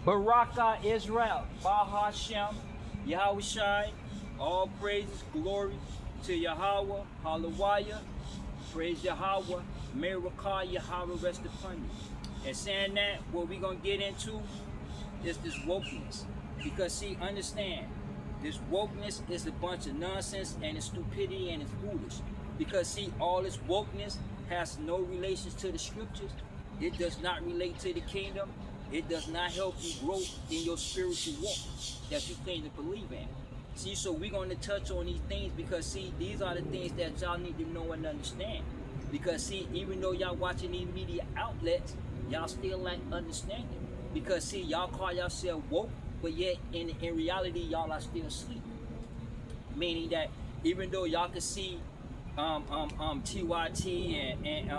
Baraka Israel, Baha Shem, Yahweh Shai, all praises, glory to Yahweh, Hallelujah, praise Yahweh, Merikah Yahweh rest upon you. And saying that, what we're going to get into is this wokeness. Because see, understand, this wokeness is a bunch of nonsense and it's stupidity and it's foolish. Because see, all this wokeness has no relations to the scriptures. It does not relate to the kingdom. It does not help you grow in your spiritual walk that you claim to believe in. See, so we're going to touch on these things because see, these are the things that y'all need to know and understand. Because see, even though y'all watching these media outlets, y'all still lack understanding. Because see, y'all call yourself woke, but yet in reality, y'all are still asleep. Meaning that even though y'all can see T.Y and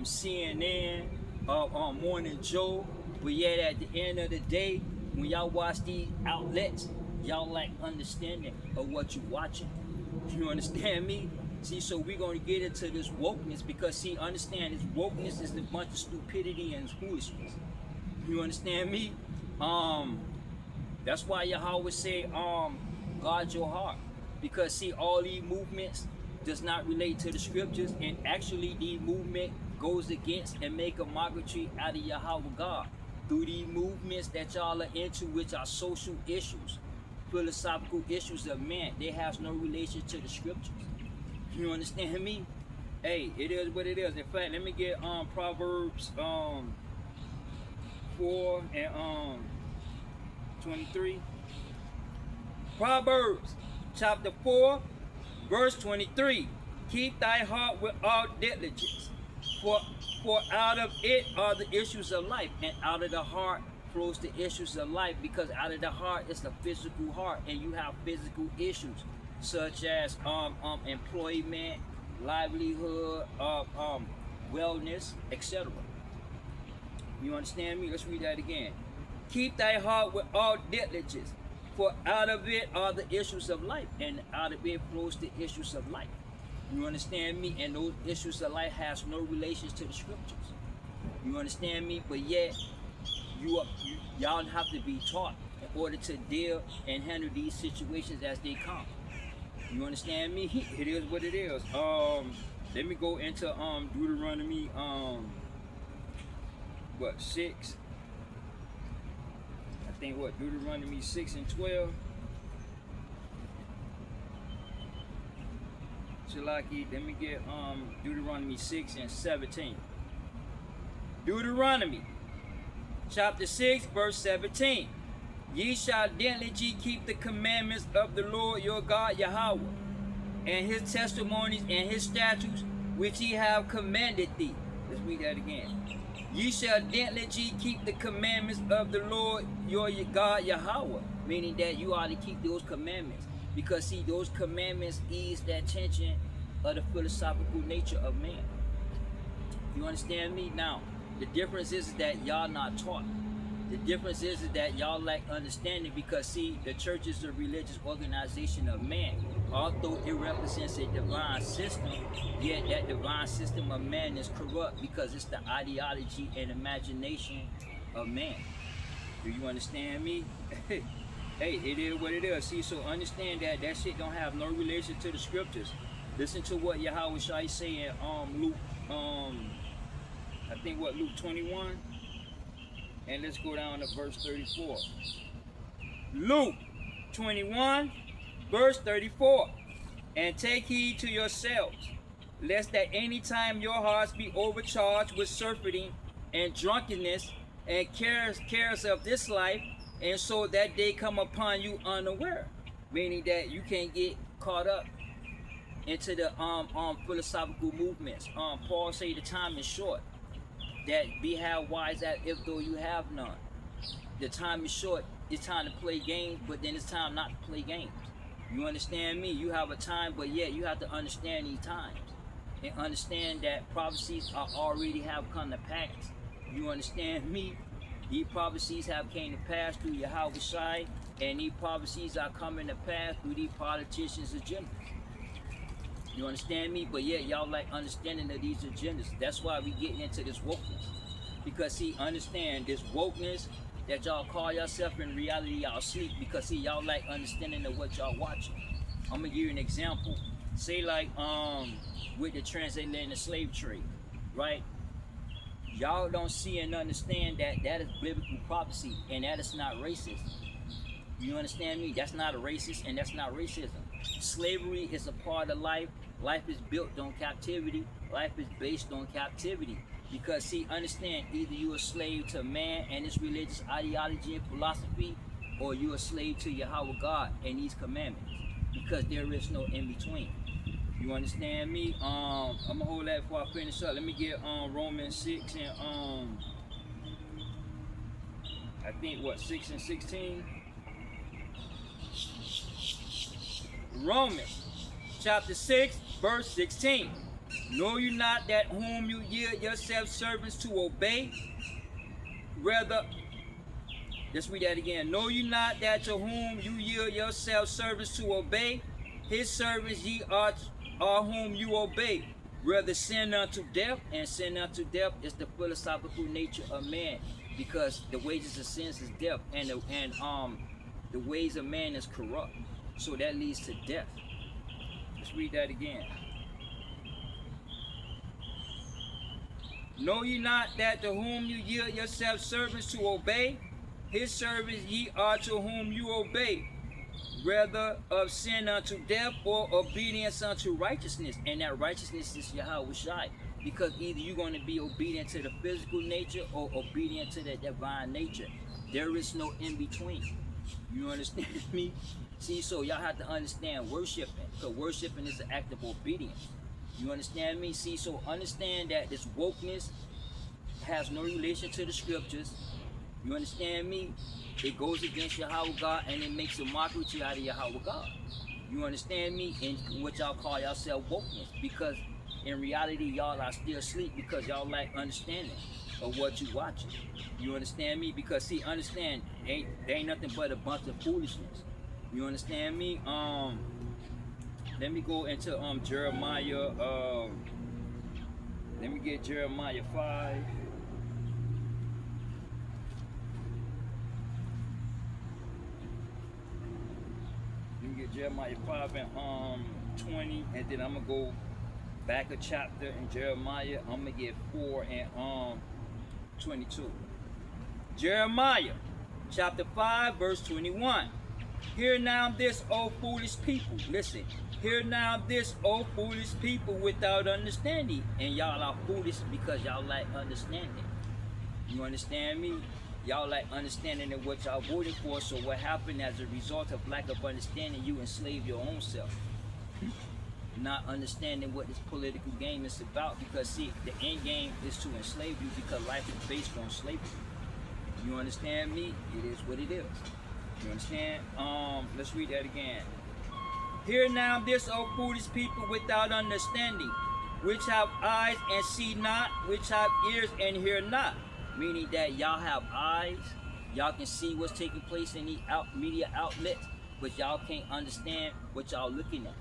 CNN, Morning Joe, but yet at the end of the day, when y'all watch these outlets, y'all lack understanding of what you're watching. You understand me? See, so we're going to get into this wokeness because see, understand this wokeness is a bunch of stupidity and foolishness. You understand me? That's why Yahweh say, guard your heart. Because see, all these movements does not relate to the scriptures, and actually the movement goes against and make a mockery out of Yahweh God. Through these movements that y'all are into, which are social issues, philosophical issues of man, they have no relation to the scriptures. You understand me? Hey, it is what it is. In fact, let me get Proverbs 4 and 23. Proverbs chapter 4, verse 23. Keep thy heart with all diligence, for out of it are the issues of life, and out of the heart flows the issues of life, because out of the heart is the physical heart, and you have physical issues such as employment, livelihood, wellness, etc. You understand me? Let's read that again. Keep thy heart with all diligence, for out of it are the issues of life, and out of it flows the issues of life. You understand me? And those issues of life has no relations to the scriptures. You understand me? But yet, y'all have to be taught in order to deal and handle these situations as they come. You understand me? It is what it is. Let me go into Deuteronomy 6. I think Deuteronomy 6 and 12. Shalaki, let me get Deuteronomy 6 and 17. Deuteronomy chapter 6, verse 17. Ye shall diligently keep the commandments of the Lord your God Yahweh, and his testimonies and his statutes which he have commanded thee. Let's read that again. Ye shall diligently keep the commandments of the Lord your God Yahweh, meaning that you are to keep those commandments. Because see, those commandments ease that tension of the philosophical nature of man. You understand me? Now, the difference is that y'all not taught. The difference is that y'all lack understanding because see, the church is a religious organization of man. Although it represents a divine system, yet that divine system of man is corrupt because it's the ideology and imagination of man. Do you understand me? Hey, it is what it is. See, so understand that that shit don't have no relation to the scriptures. Listen to what Yahweh Shai say in Luke, I think Luke 21. And let's go down to verse 34. Luke 21, verse 34. And take heed to yourselves, lest at any time your hearts be overcharged with surfeiting and drunkenness and cares of this life, and so that day come upon you unaware. Meaning that you can't get caught up into the philosophical movements. Paul say the time is short. That be have wise as if though you have none. The time is short. It's time to play games, but then it's time not to play games. You understand me? You have a time, but yet you have to understand these times and understand that prophecies are already have come to pass. You understand me? These prophecies have came to pass through Yahweh Shai, and these prophecies are coming to pass through these politicians' agendas. You understand me? But yet y'all like understanding of these agendas. That's why we getting into this wokeness. Because see, understand this wokeness that y'all call yourself, in reality y'all sleep, because see, y'all lack understanding of what y'all watching. I'm gonna give you an example. Say like with the transatlantic slave trade, right? Y'all don't see and understand that that is biblical prophecy, and that is not racist. You understand me? That's not a racist, and that's not racism. Slavery is a part of life. Life is built on captivity. Life is based on captivity. Because see, understand, either you a slave to man and his religious ideology and philosophy, or you a slave to Yahweh God and these commandments. Because there is no in between. You understand me? I'm gonna hold that before I finish up. Let me get Romans 6 and I think what, 6 and 16? Romans chapter 6 verse 16. Know you not that whom you yield yourselves servants to obey, rather, let's read that again. Know you not that to whom you yield yourselves servants to obey, his servants ye are whom you obey, whether sin unto death, and sin unto death is the philosophical nature of man, because the wages of sins is death, and the ways of man is corrupt, so that leads to death. Let's read that again. Know ye not that to whom you yield yourselves servants to obey, his servants ye are to whom you obey, whether of sin unto death or obedience unto righteousness, and that righteousness is Yahweh Shai, because either you're going to be obedient to the physical nature or obedient to the divine nature. There is no in between. You understand me? See, so y'all have to understand worshiping, because worshiping is an act of obedience. You understand me? See, so understand that this wokeness has no relation to the scriptures. You understand me? It goes against Yahweh God, and it makes a mockery out of Yahweh God. You understand me? And what y'all call yourself wokeness, because in reality y'all are still asleep, because y'all lack understanding of what you watching. You understand me? Because see, understand, they ain't nothing but a bunch of foolishness. You understand me? Let me go into Jeremiah. Let me get Jeremiah 5. Let me get Jeremiah 5 and 20, and then I'm gonna go back a chapter in Jeremiah. I'm gonna get 4 and 22. Jeremiah chapter 5 verse 21. Hear now this, O foolish people. Listen. Hear now this, O foolish people, without understanding. And y'all are foolish because y'all lack understanding. You understand me? Y'all lack understanding of what y'all voted for. So what happened as a result of lack of understanding, you enslave your own self. Not understanding what this political game is about, because see, the end game is to enslave you, because life is based on slavery. You understand me? It is what it is. You understand? Let's read that again. Hear now this, O foolish people, without understanding, which have eyes and see not, which have ears and hear not. Meaning that y'all have eyes, y'all can see what's taking place in the media outlets, but y'all can't understand what y'all looking at.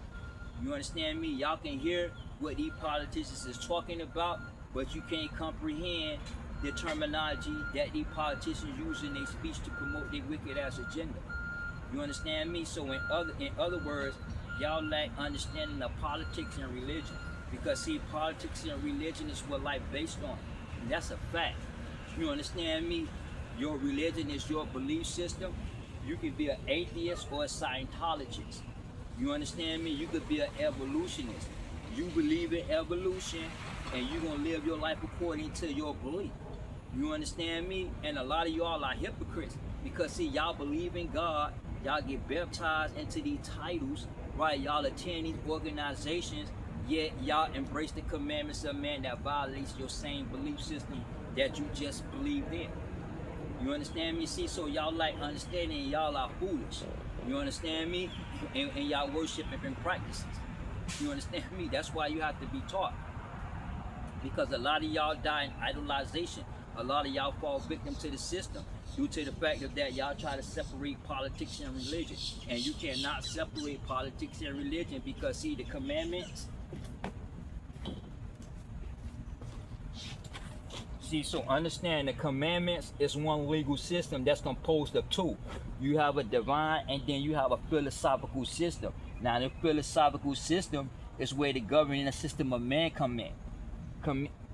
You understand me? Y'all can hear what these politicians is talking about, but you can't comprehend the terminology that these politicians use in their speech to promote their wicked ass agenda. You understand me? So in other words, y'all lack understanding of politics and religion, because see, politics and religion is what life based on, and that's a fact. You understand me? Your religion is your belief system. You can be an atheist or a Scientologist. You understand me? You could be an evolutionist. You believe in evolution, and you're gonna live your life according to your belief. You understand me? And a lot of y'all are hypocrites, because see, y'all believe in God, y'all get baptized into these titles, right? Y'all attend these organizations, yet y'all embrace the commandments of man that violates your same belief system that you just believed in. You understand me? See, so y'all like understanding, and y'all are foolish. You understand me? And y'all worshiping and practices. You understand me? That's why you have to be taught, because a lot of y'all die in idolization. A lot of y'all fall victim to the system due to the fact that y'all try to separate politics and religion. And you cannot separate politics and religion, because see, the commandments, See, so understand the commandments is one legal system that's composed of two. You have a divine and then you have a philosophical system. Now the philosophical system is where the governing system of man come in.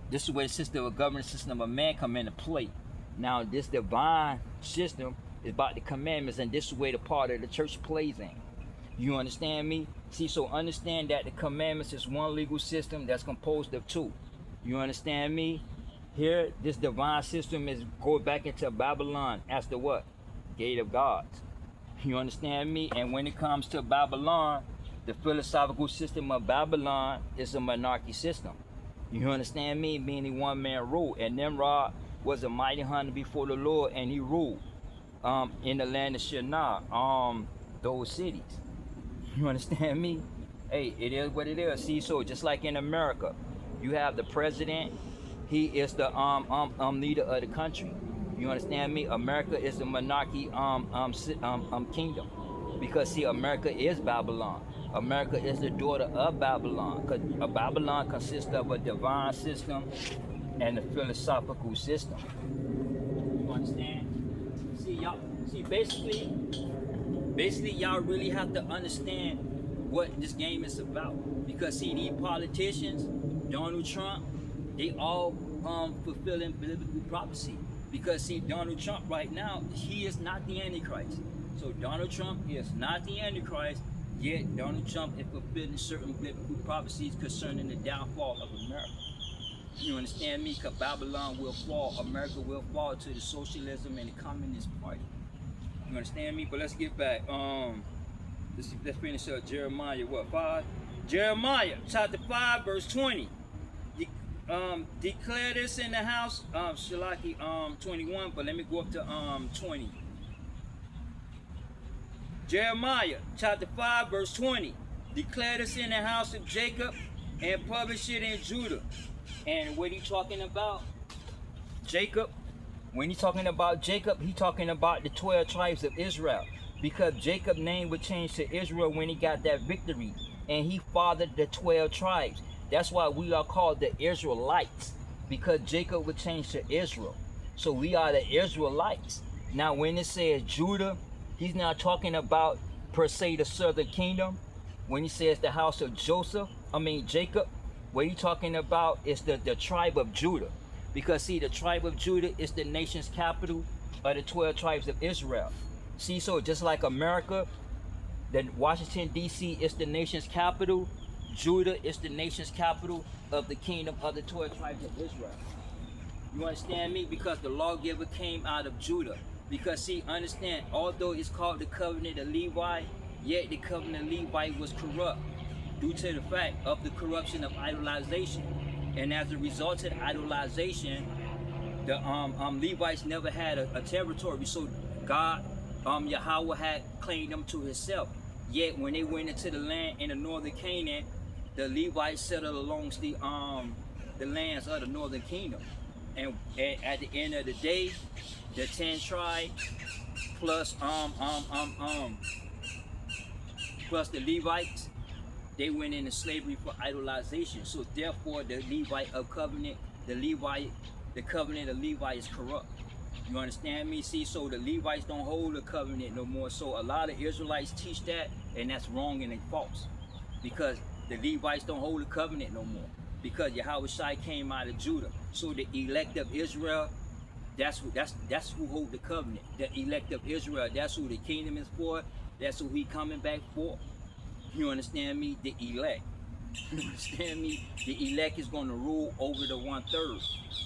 This is where the system of governing system of man come into play. Now this divine system is about the commandments, and this is where the part of the church plays in. You understand me? See, so understand that the commandments is one legal system that's composed of two. You understand me? Here, this divine system is going back into Babylon as the what? Gate of gods. You understand me? And when it comes to Babylon, the philosophical system of Babylon is a monarchy system. You understand me? Meaning one man rule. And Nimrod was a mighty hunter before the Lord, and he ruled in the land of Shinar, those cities. You understand me? Hey, it is what it is. See, so just like in America, you have the president. He is the leader of the country. You understand me? America is the monarchy kingdom, because see, America is Babylon. America is the daughter of Babylon, because Babylon consists of a divine system and a philosophical system. You understand? See, y'all. See, basically, y'all really have to understand what this game is about, because see, these politicians, Donald Trump, they all fulfilling biblical prophecy. Because see, Donald Trump right now, he is not the Antichrist. So Donald Trump is not the Antichrist, yet Donald Trump is fulfilling certain biblical prophecies concerning the downfall of America. You understand me? Because Babylon will fall, America will fall to the socialism and the Communist Party. You understand me? But let's get back. Let's finish up Jeremiah, 5? Jeremiah chapter 5, verse 20. Declare this in the house, Shalaki 21, but let me go up to 20. Jeremiah chapter 5, verse 20. Declare this in the house of Jacob and publish it in Judah. And what he talking about? Jacob. When he's talking about Jacob, he's talking about the 12 tribes of Israel. Because Jacob's name would change to Israel when he got that victory. And he fathered the 12 tribes. That's why we are called the Israelites, because Jacob would change to Israel. So we are the Israelites. Now when it says Judah, he's not talking about per se the southern kingdom. When he says the house of Jacob, what he's talking about is the tribe of Judah. Because see, the tribe of Judah is the nation's capital of the 12 tribes of Israel. See, so just like America, that Washington, D.C. is the nation's capital, Judah is the nation's capital of the kingdom of the 12 tribes of Israel. You understand me? Because the lawgiver came out of Judah. Because see, understand, although it's called the covenant of Levi, yet the covenant of Levi was corrupt due to the fact of the corruption of idolization. And as a result of the idolization, the Levites never had a territory. So God, Yahweh had claimed them to himself. Yet when they went into the land in the northern Canaan, the Levites settled along the lands of the northern kingdom. And at the end of the day, the 10 tribes plus the Levites, they went into slavery for idolization. So therefore the Levite of covenant, the covenant of Levi is corrupt. You understand me? See, so the Levites don't hold the covenant no more. So a lot of Israelites teach that, and that's wrong and false. Because the Levites don't hold the covenant no more. Because Yahweh Shai came out of Judah. So the elect of Israel, that's who hold the covenant. The elect of Israel, that's who the kingdom is for. That's who he coming back for. You understand me? The elect. You understand me? The elect is going to rule over the 1/3.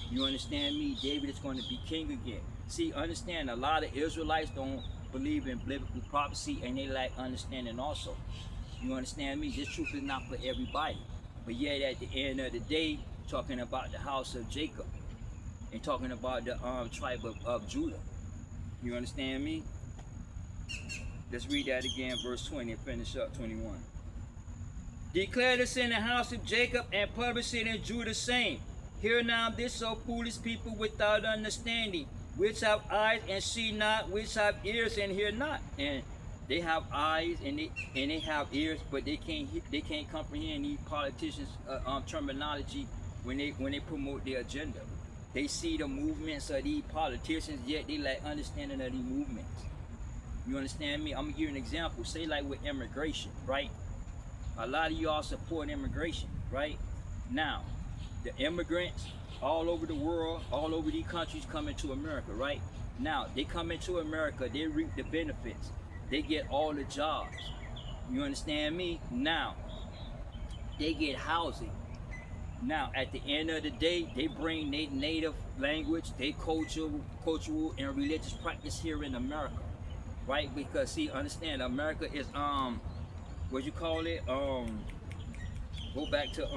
You understand me? David is going to be king again. See, understand, a lot of Israelites don't believe in biblical prophecy, and they lack understanding also. You understand me? This truth is not for everybody. But yet at the end of the day, talking about the house of Jacob and talking about the tribe of Judah. You understand me? Let's read that again, verse 20, and finish up 21. Declare this in the house of Jacob and publish it in Judah, saying, hear now this, so foolish people without understanding, which have eyes and see not, which have ears and hear not. And they have eyes and they have ears, but they can't comprehend these politicians' terminology when they promote their agenda. They see the movements of these politicians, yet they lack understanding of these movements. You understand me? I'm gonna give you an example. Say like with immigration, right? A lot of y'all support immigration, right? Now, the immigrants all over the world, all over these countries come into America, right? Now, they come into America, they reap the benefits. They get all the jobs. You understand me? Now, they get housing. Now, at the end of the day, they bring their native language, their cultural and religious practice here in America, right? Because see, understand, America is what you call it? Go back to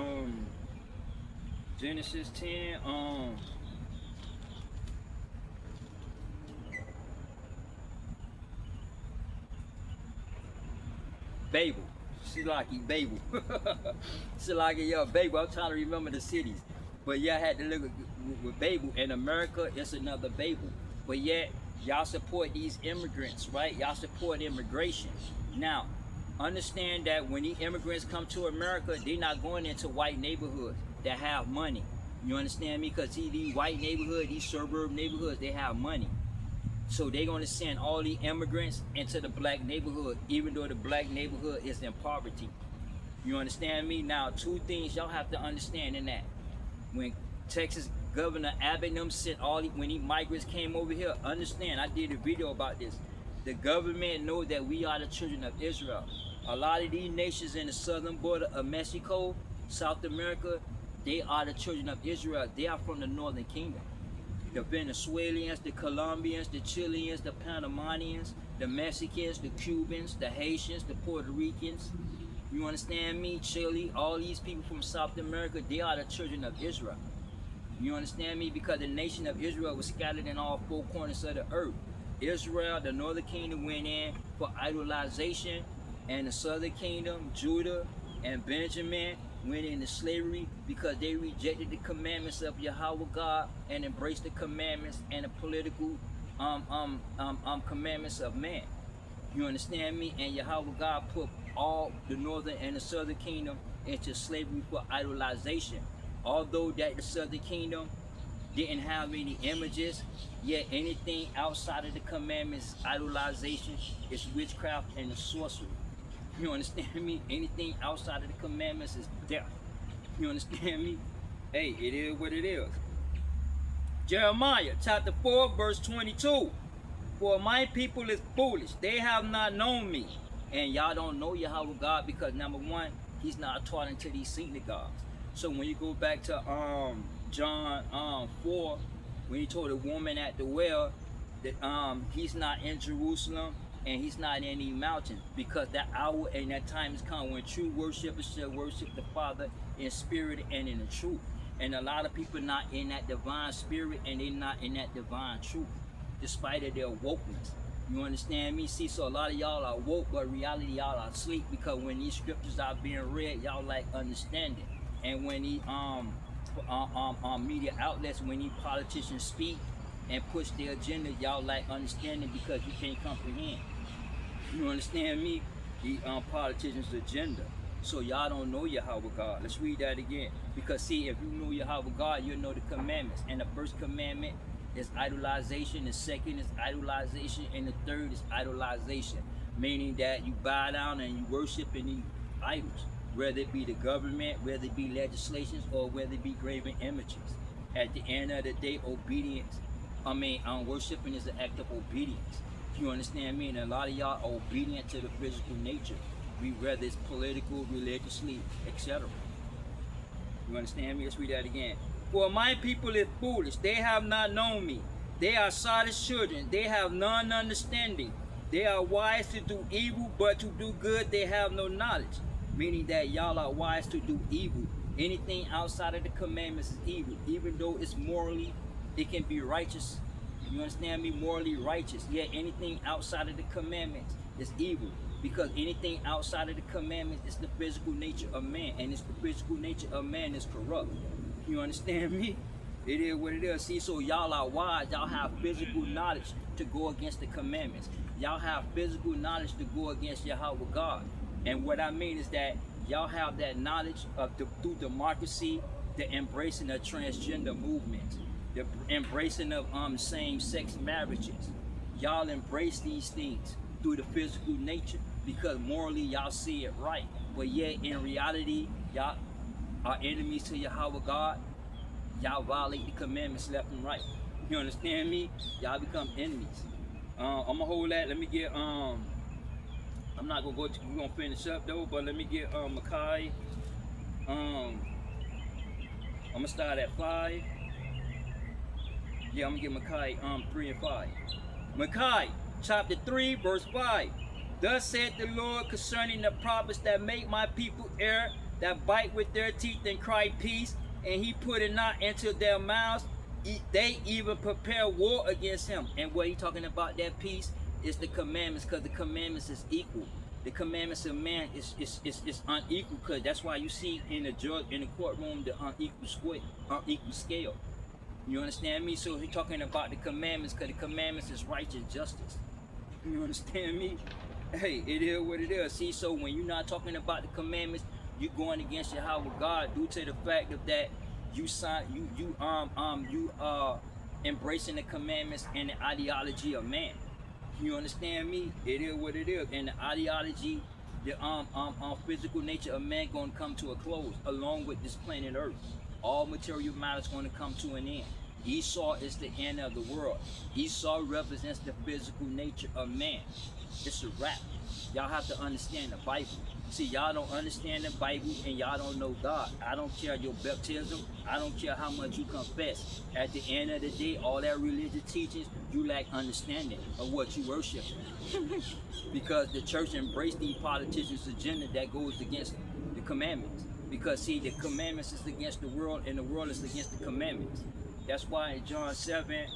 Genesis 10. Babel. Silaki, Babel. Silaki, yeah, Babel. I'm trying to remember the cities. But yeah, I had to look with Babel. In America, it's another Babel. But yet, y'all support these immigrants, right? Y'all support immigration. Now, understand that when these immigrants come to America, they're not going into white neighborhoods that have money. You understand me? Because see, these white neighborhoods, these suburb neighborhoods, they have money. So they're going to send all the immigrants into the black neighborhood, even though the black neighborhood is in poverty. You understand me? Now, two things y'all have to understand in that. When Texas Governor Abbott and them sent when these migrants came over here, understand, I did a video about this. The government know that we are the children of Israel. A lot of these nations in the southern border of Mexico, South America, they are the children of Israel. They are from the northern kingdom. The Venezuelans, the Colombians, the Chileans, the Panamanians, the Mexicans, the Cubans, the Haitians, the Puerto Ricans. You understand me? Chile, all these people from South America, they are the children of Israel. You understand me? Because the nation of Israel was scattered in all four corners of the earth. Israel, the northern kingdom, went in for idolization, and the southern kingdom, Judah and Benjamin, went into slavery because they rejected the commandments of Yahweh God and embraced the commandments and the political commandments of man. You understand me? And Yahweh God put all the northern and the southern kingdom into slavery for idolization. Although that the southern kingdom didn't have any images, yet anything outside of the commandments, idolization, is witchcraft and sorcery. You understand me? Anything outside of the commandments is death. You understand me? Hey, it is what it is. Jeremiah chapter 4 verse 22. For my people is foolish. They have not known me. And y'all don't know Yahweh God because number one, he's not taught into these synagogues. So when you go back to John 4, when he told the woman at the well that he's not in Jerusalem and he's not in any mountain, because that hour and that time has come when true worshipers shall worship the Father in spirit and in the truth. And a lot of people not in that divine spirit and they're not in that divine truth, despite of their wokeness. You understand me? See, so a lot of y'all are woke, but reality y'all are asleep, because when these scriptures are being read, y'all like understanding. And when these media outlets, when these politicians speak and push their agenda, y'all like understanding because you can't comprehend. You understand me? The politicians' agenda. So y'all don't know Yahweh God. Let's read that again. Because see, if you know Yahweh God, you'll know the commandments. And the first commandment is idolization, the second is idolization, and the third is idolization. Meaning that you bow down and you worship in these idols, whether it be the government, whether it be legislations, or whether it be graven images. At the end of the day, obedience, worshiping is an act of obedience. You understand me? And a lot of y'all are obedient to the physical nature, whether it's political, religiously, etc. You understand me? Let's read that again. For my people is foolish, they have not known me. They are Sodom's children, they have none understanding. They are wise to do evil, but to do good they have no knowledge. Meaning that y'all are wise to do evil. Anything outside of the commandments is evil, even though it's morally, it can be righteous. You understand me? Morally righteous. Yet anything outside of the commandments is evil, because anything outside of the commandments is the physical nature of man, and it's the physical nature of man is corrupt. You understand me? It is what it is. See, so y'all are wise. Y'all have physical knowledge to go against the commandments. Y'all have physical knowledge to go against Yahweh God. And what I mean is that y'all have that knowledge of through democracy, the embracing of transgender movements. the embracing of same-sex marriages. Y'all embrace these things through the physical nature because morally y'all see it right. But yet in reality, y'all are enemies to Yahweh God. Y'all violate the commandments left and right. You understand me? Y'all become enemies. I'm gonna hold that. Let me get I'm not gonna go to, we're gonna finish up though, but let me get Makai. I'm gonna start at 5. Yeah, I'm gonna get Makai 3 and 5. Makai chapter 3 verse 5. Thus said the Lord concerning the prophets that make my people err, that bite with their teeth and cry peace, and he put it not into their mouths. They even prepare war against him. And what he talking about that peace is the commandments, because the commandments is equal. The commandments of man is unequal, because that's why you see in the judge in the courtroom the unequal scale. You understand me? So he's talking about the commandments, because the commandments is righteous justice. You understand me? Hey, it is what it is. See, so when you're not talking about the commandments, you're going against Yahweh God due to the fact of that you are embracing the commandments and the ideology of man. You understand me? It is what it is. And the ideology, the physical nature of man gonna come to a close along with this planet Earth. All material matter is gonna come to an end. Esau is the end of the world. Esau represents the physical nature of man. It's a wrap. Y'all have to understand the Bible. See, y'all don't understand the Bible and y'all don't know God. I don't care your baptism. I don't care how much you confess. At the end of the day, all that religious teachings, you lack understanding of what you worship. Because the church embraced these politicians' agenda that goes against the commandments. Because see, the commandments is against the world and the world is against the commandments. That's why in John 7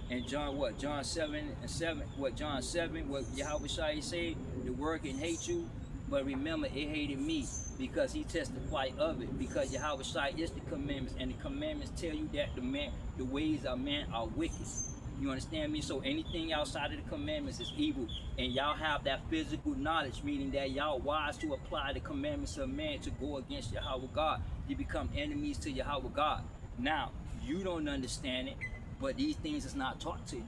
and John 7 and 7, John 7, what Yahweh Shai said, the world can hate you, but remember it hated me because he testified of it. Because Yahweh Shai is the commandments, and the commandments tell you that the ways of man are wicked. You understand me? So anything outside of the commandments is evil, and y'all have that physical knowledge, meaning that y'all wise to apply the commandments of man to go against Yahweh God. You become enemies to Yahweh God. Now, you don't understand it, but these things is not taught to you.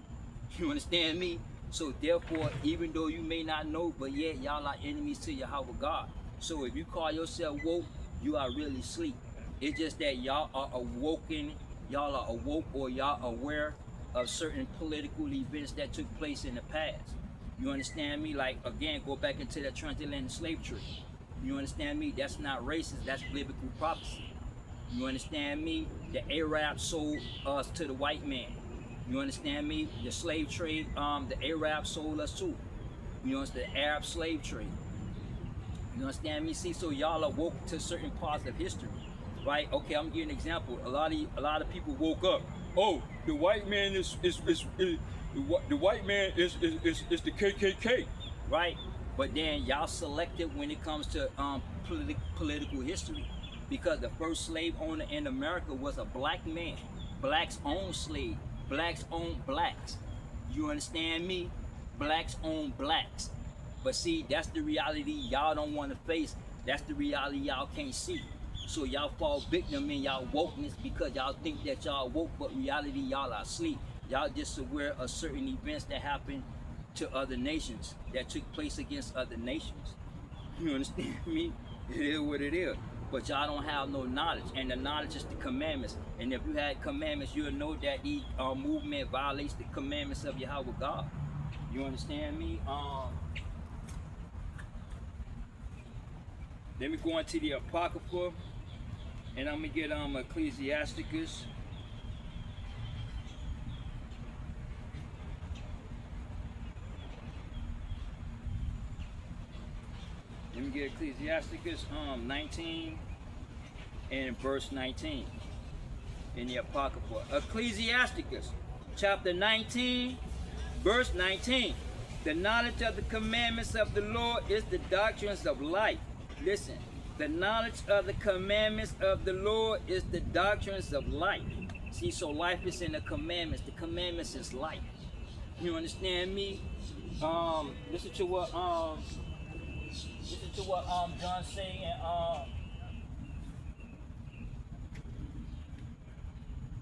You understand me? So therefore, even though you may not know, but yet y'all are enemies to Yahweh God. So if you call yourself woke, you are really asleep. It's just that y'all are awoken, y'all are awoke, or y'all aware of certain political events that took place in the past. You understand me? Like, again, go back into the transatlantic slave trade. You understand me? That's not racist, that's biblical prophecy. You understand me? The Arabs sold us to the white man. You understand me? The slave trade, the Arabs sold us too. You understand? The Arab slave trade. You understand me? See, so y'all are woke to certain parts of history, right? Okay, I'm giving an example. A lot of people woke up. Oh, the white man is the white man is the KKK, right? But then y'all selected when it comes to political history, because the first slave owner in America was a black man. Blacks own slave. Blacks own blacks. You understand me? Blacks own blacks. But see, that's the reality y'all don't want to face. That's the reality y'all can't see. So y'all fall victim in y'all wokeness because y'all think that y'all woke, but reality y'all are asleep. Y'all just aware of certain events that happened to other nations, that took place against other nations. You understand me? It is what it is. But y'all don't have no knowledge, and the knowledge is the commandments. And if you had commandments, you'll know that the movement violates the commandments of Yahweh God. You understand me? Let me go into the Apocrypha, and I'm gonna get Ecclesiasticus. Let me get Ecclesiasticus 19 and verse 19 in the Apocrypha. Ecclesiasticus chapter 19, verse 19. The knowledge of the commandments of the Lord is the doctrines of life. Listen, the knowledge of the commandments of the Lord is the doctrines of life. See, so life is in the commandments. The commandments is life. You understand me? Listen to what John saying.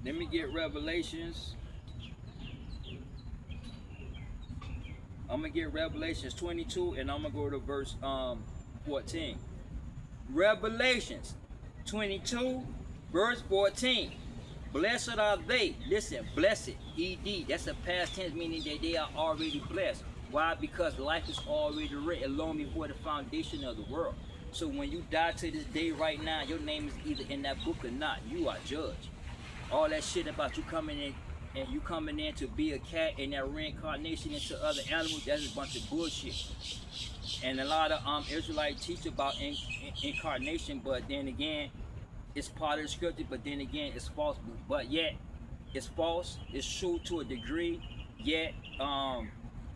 Let me get Revelations. I'm gonna get Revelations 22, and I'm gonna go to verse 14. Revelations 22, verse 14. Blessed are they. Listen, blessed, ed. That's a past tense, meaning that they are already blessed. Why? Because life is already written long before the foundation of the world. So when you die to this day right now, your name is either in that book or not. You are judged. All that shit about you coming in and you coming in to be a cat and that reincarnation into other animals, that's a bunch of bullshit. And a lot of Israelites teach about incarnation, but then again, it's part of the scripture, but then again, it's false. But yet, it's false. It's true to a degree. Yet,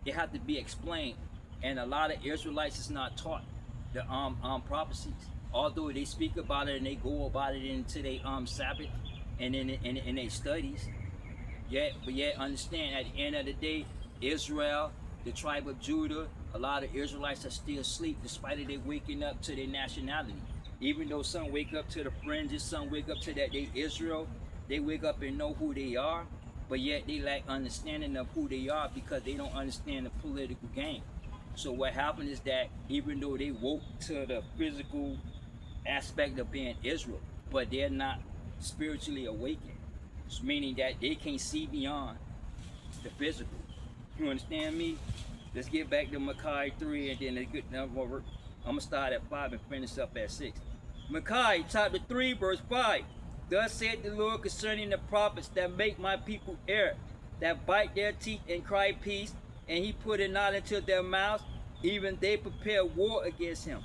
it have to be explained. And a lot of Israelites is not taught the prophecies. Although they speak about it and they go about it into their Sabbath and in their studies. But yet understand at the end of the day, Israel, the tribe of Judah, a lot of Israelites are still asleep despite they waking up to their nationality. Even though some wake up to the fringes, some wake up to that they Israel, they wake up and know who they are, but yet they lack understanding of who they are because they don't understand the political game. So what happened is that even though they woke to the physical aspect of being Israel, but they're not spiritually awakened, meaning that they can't see beyond the physical. You understand me? Let's get back to Micaiah 3 and then I'm gonna start at 5 and finish up at 6. Micaiah chapter 3 verse 5. Thus said the Lord concerning the prophets that make my people err, that bite their teeth and cry peace, and he put it not into their mouths, even they prepare war against him.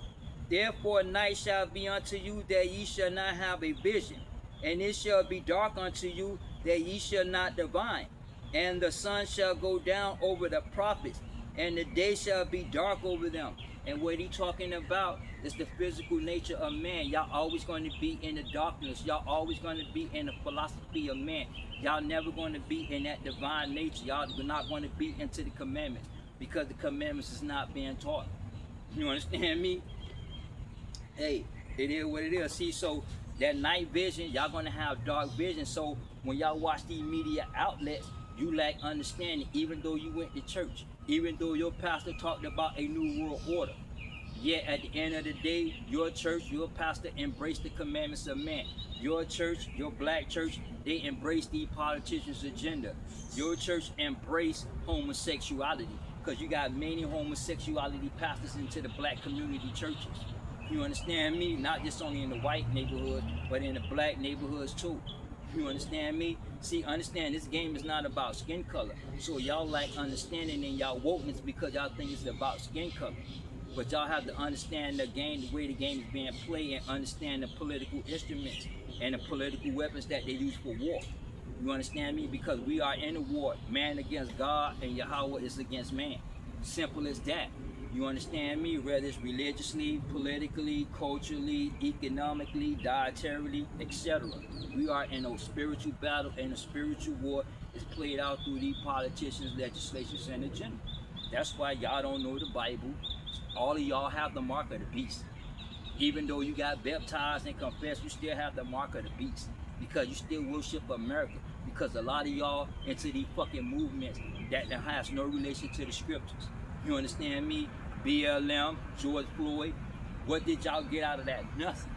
Therefore night shall be unto you that ye shall not have a vision, and it shall be dark unto you that ye shall not divine. And the sun shall go down over the prophets, and the day shall be dark over them. And what he talking about is the physical nature of man. Y'all always going to be in the darkness. Y'all always going to be in the philosophy of man. Y'all never going to be in that divine nature. Y'all not going to be into the commandments because the commandments is not being taught. You understand me? Hey, it is what it is. See, so that night vision, y'all gonna have dark vision. So when y'all watch these media outlets, you lack understanding, even though you went to church, even though your pastor talked about a new world order. Yet at the end of the day, your church, your pastor embraced the commandments of man. Your church, your black church, they embrace the politicians' agenda. Your church embraced homosexuality because you got many homosexuality pastors into the black community churches. You understand me? Not just only in the white neighborhood, but in the black neighborhoods too. You understand me? See, understand this game is not about skin color. So y'all like understanding in y'all wokeness because y'all think it's about skin color. But y'all have to understand the game, the way the game is being played, and understand the political instruments and the political weapons that they use for war. You understand me? Because we are in a war, man against God, and Yahweh is against man. Simple as that. You understand me? Whether it's religiously, politically, culturally, economically, dietarily, etc. We are in a spiritual battle, and a spiritual war is played out through these politicians, legislations, and agenda. That's why y'all don't know the Bible. All of y'all have the mark of the beast. Even though you got baptized and confessed, you still have the mark of the beast. Because you still worship America. Because a lot of y'all into these fucking movements that has no relation to the scriptures. You understand me? BLM, George Floyd. What did y'all get out of that? Nothing.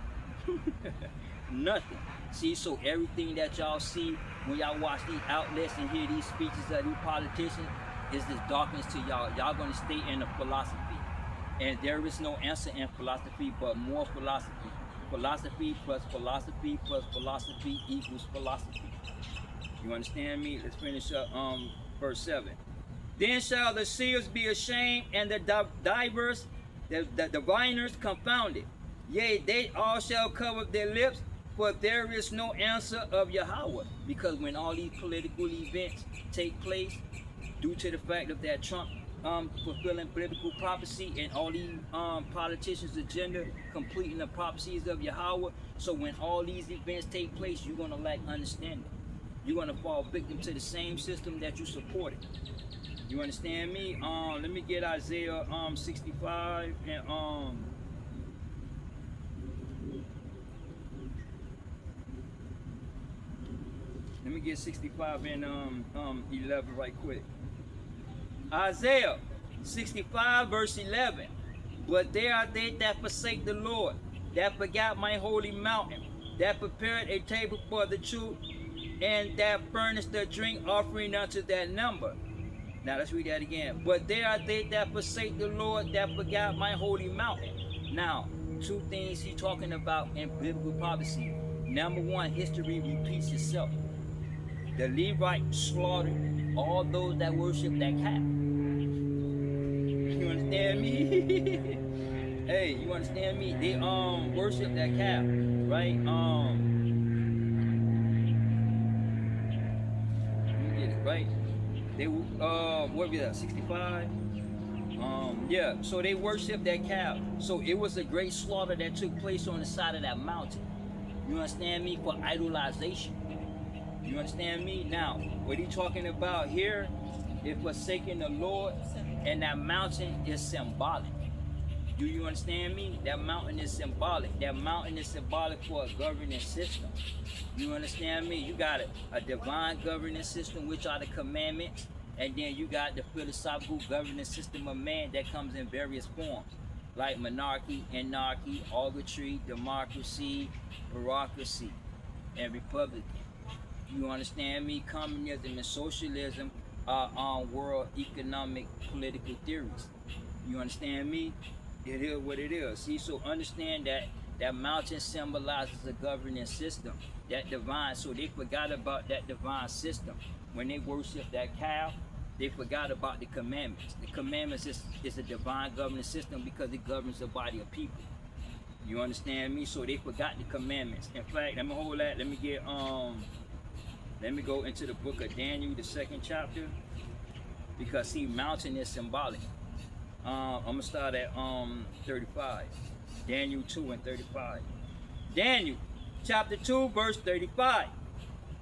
Nothing. See, so everything that y'all see when y'all watch these outlets and hear these speeches of these politicians is this darkness to y'all. Y'all gonna stay in the philosophy. And there is no answer in philosophy but more philosophy. Philosophy plus philosophy plus philosophy equals philosophy. You understand me? Let's finish up verse 7. Then shall the seers be ashamed, and the divers, the diviners confounded. Yea, they all shall cover their lips, for there is no answer of Yahweh. Because when all these political events take place, due to the fact of that Trump fulfilling political prophecy and all these politicians' agenda completing the prophecies of Yahweh, so when all these events take place, you're gonna lack understanding. You're gonna fall victim to the same system that you supported. You understand me? Let me get Isaiah 65 and let Let me get 65 and 11 right quick. Isaiah 65 verse 11. But there are they that forsake the Lord, that forgot my holy mountain, that prepared a table for the truth, and that furnished the drink offering unto that number. Now let's read that again. But there are they that forsake the Lord, that forgot my holy mountain. Now, two things he's talking about in biblical prophecy. Number one, history repeats itself. The Levites slaughtered all those that worship that calf. You understand me? Hey, you understand me? They worship that calf, right? Let me get it right. They what was that? 65. Yeah. So they worship that calf. So it was a great slaughter that took place on the side of that mountain. You understand me? For idolization. You understand me? Now, what he talking about here is forsaking the Lord, and that mountain is symbolic. Do you understand me? That mountain is symbolic. That mountain is symbolic for a governing system. You understand me? You got a divine governing system, which are the commandments, and then you got the philosophical governing system of man that comes in various forms, like monarchy, anarchy, oligarchy, democracy, bureaucracy, and republican. You understand me? Communism and socialism are on world economic political theories. You understand me? It is what it is. See, so understand that that mountain symbolizes a governing system, that divine. So they forgot about that divine system. When they worship that calf, they forgot about the commandments. The commandments is a divine governing system because it governs the body of people. You understand me? So they forgot the commandments. In fact, let me hold that. Let me go into the book of Daniel, the 2nd chapter, because see, mountain is symbolic. I'm gonna start at 35. Daniel 2 and 35. Daniel chapter 2 verse 35.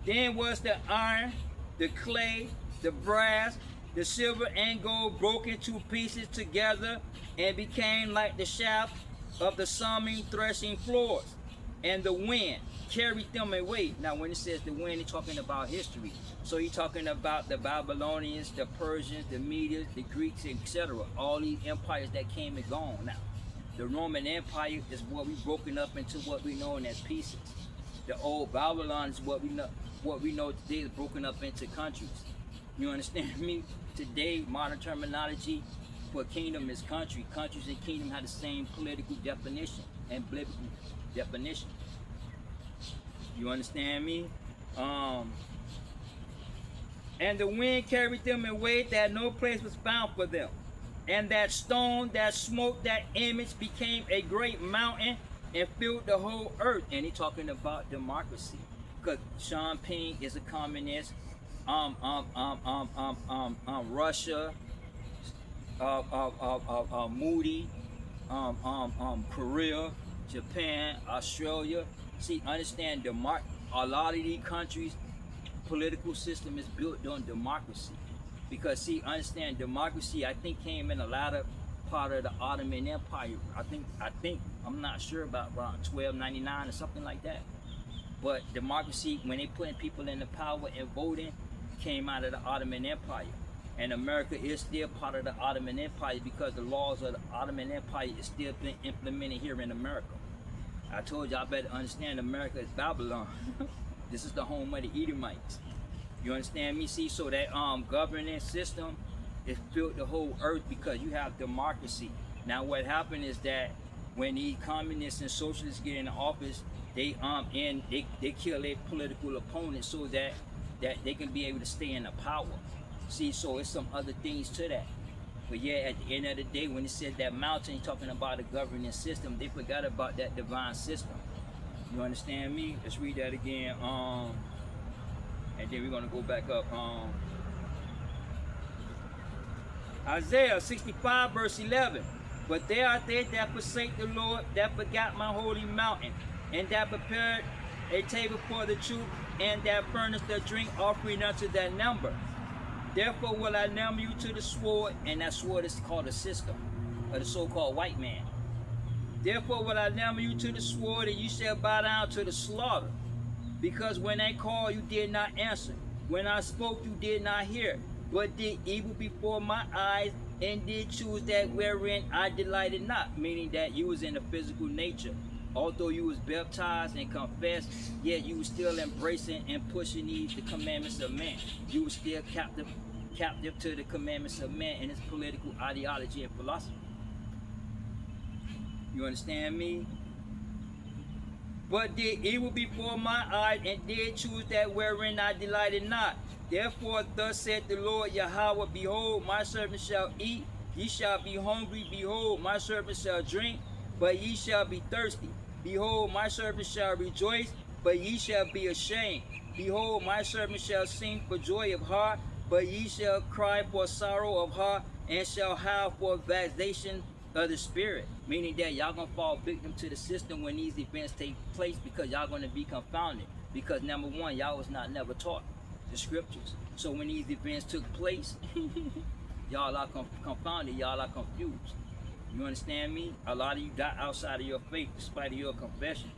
Then was the iron, the clay, the brass, the silver and gold broken to pieces together, and became like the shaft of the summing threshing floors, and the wind carried them away. Now when it says the wind, it's talking about history. So he's talking about the Babylonians, the Persians, the Medes, the Greeks, etc. All these empires that came and gone. Now, the Roman Empire is what we broken up into what we know as pieces. The old Babylon is what we know today is broken up into countries. You understand me? Today, modern terminology for kingdom is country. Countries and kingdom have the same political definition and biblical definition. You understand me? And the wind carried them away, that no place was found for them. And that stone that smote that image became a great mountain and filled the whole earth. And he's talking about democracy, because Sean Ping is a communist. Russia, Moody, Korea, Japan, Australia. See, understand a lot of these countries' political system is built on democracy. Because see, understand democracy, I think came in a lot of part of the Ottoman Empire. I think I'm not sure, about around 1299 or something like that. But democracy, when they putting people in the power and voting, came out of the Ottoman Empire. And America is still part of the Ottoman Empire because the laws of the Ottoman Empire is still being implemented here in America. I told you I better understand America is Babylon. This is the home of the Edomites. You understand me? See, so that governing system is built the whole earth because you have democracy. Now what happened is that when the communists and socialists get in office, they kill their political opponents so that they can be able to stay in the power. See, so it's some other things to that. But yeah, at the end of the day, when it said that mountain, talking about a governing system, they forgot about that divine system. You understand me? Let's read that again. And then we're gonna go back up. Isaiah 65 verse 11. But there are they that forsake the Lord, that forgot my holy mountain, and that prepared a table for the truth, and that furnished the drink offering unto that number. Therefore will I number you to the sword, and that sword is called a system, or the so-called white man. Therefore will I number you to the sword, and you shall bow down to the slaughter. Because when I called, you did not answer. When I spoke, you did not hear, but did evil before my eyes, and did choose that wherein I delighted not. Meaning that you was in the physical nature. Although you was baptized and confessed, yet you was still embracing and pushing the commandments of man. You was still captive to the commandments of man and his political ideology and philosophy. You understand me? But did evil before my eyes, and did choose that wherein I delighted not. Therefore thus said the Lord Yahweh, behold, my servant shall eat, ye shall be hungry, behold, my servant shall drink, but ye shall be thirsty. Behold, my servant shall rejoice, but ye shall be ashamed. Behold, my servant shall sing for joy of heart, but ye shall cry for sorrow of heart, and shall howl for vexation of the spirit. Meaning that y'all gonna fall victim to the system when these events take place, because y'all gonna be confounded. Because number one, y'all was not never taught the scriptures. So when these events took place, y'all are confounded, y'all are confused. You understand me? A lot of you got outside of your faith despite of your confessions.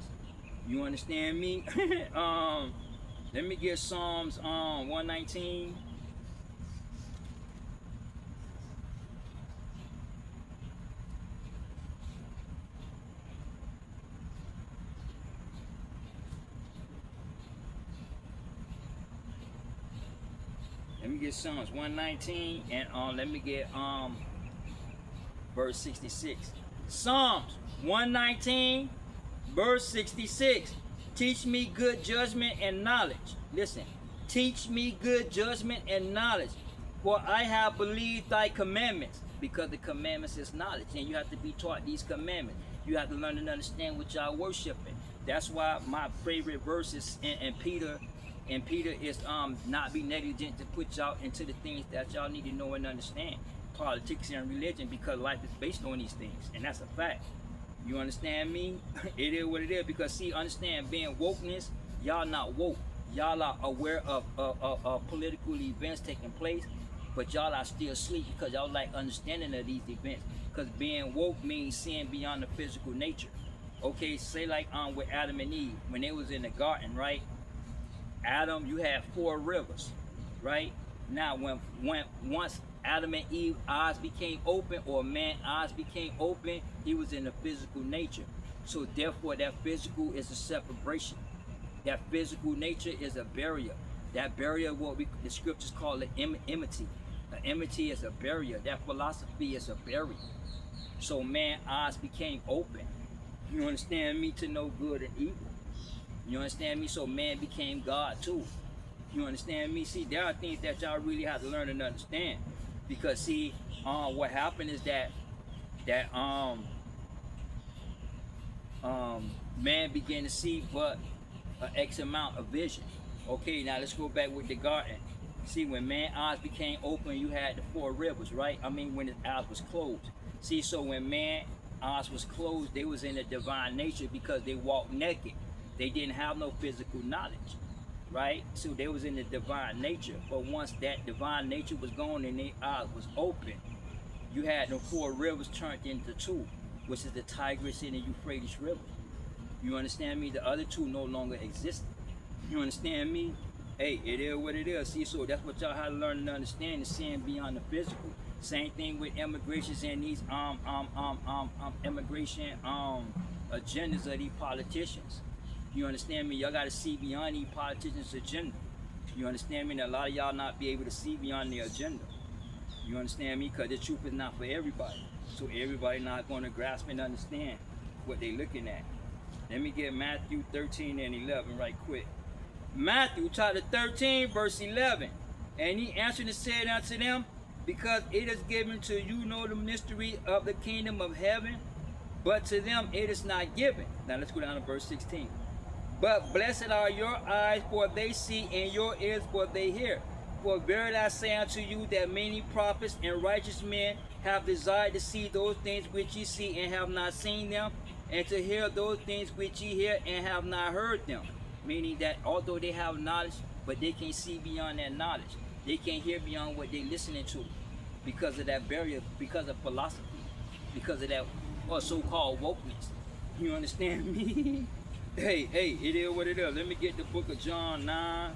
You understand me? Let me get Psalms 119. Let me get Psalms 119 and let me get verse 66. Psalms 119 verse 66. Teach me good judgment and knowledge. Listen. Teach me good judgment and knowledge, for I have believed thy commandments. Because the commandments is knowledge, and you have to be taught these commandments. You have to learn and understand what y'all worshiping. That's why my favorite verse is in Peter. And Peter is not be negligent to put y'all into the things that y'all need to know and understand. Politics and religion, because life is based on these things, and that's a fact. You understand me? It is what it is. Because see, understand, being wokeness, y'all not woke. Y'all are aware of political events taking place, but y'all are still asleep because y'all lack understanding of these events. Because being woke means seeing beyond the physical nature. Okay, say like with Adam and Eve, when they was in the garden, right? Adam, you had 4 rivers, right? Now, once Adam and Eve eyes became open, or man eyes became open, he was in the physical nature. So therefore, that physical is a separation. That physical nature is a barrier. That barrier, what the scriptures call it enmity. Enmity is a barrier. That philosophy is a barrier. So man eyes became open. You understand me? To know good and evil. You understand me? So man became God too. You understand me? See, there are things that y'all really have to learn and understand. Because see, what happened is that man began to see but an X amount of vision. Okay, now let's go back with the garden. See, when man's eyes became open, you had the 4 rivers, right? I mean, when his eyes was closed. See, so when man's eyes was closed, they was in the divine nature because they walked naked. They didn't have no physical knowledge, right? So they was in the divine nature. But once that divine nature was gone and their eyes was open, you had the 4 rivers turned into 2, which is the Tigris and the Euphrates River. You understand me? The other 2 no longer exist. You understand me? Hey, it is what it is. See, so that's what y'all have to learn and understand, is seeing beyond the physical. Same thing with immigrations and these immigration agendas of these politicians. You understand me? Y'all got to see beyond these politicians' agenda. You understand me? And a lot of y'all not be able to see beyond their agenda. You understand me? Because the truth is not for everybody. So everybody not going to grasp and understand what they looking at. Let me get Matthew 13 and 11 right quick. Matthew chapter 13 verse 11. And he answered and said unto them, because it is given to you know the mystery of the kingdom of heaven, but to them it is not given. Now let's go down to verse 16. But blessed are your eyes, for they see, and your ears, for they hear. For verily I say unto you that many prophets and righteous men have desired to see those things which ye see and have not seen them, and to hear those things which ye hear and have not heard them. Meaning that although they have knowledge, but they can't see beyond that knowledge. They can't hear beyond what they're listening to because of that barrier, because of philosophy, because of that so-called wokeness. You understand me? Hey, it is what it is. Let me get the book of John 9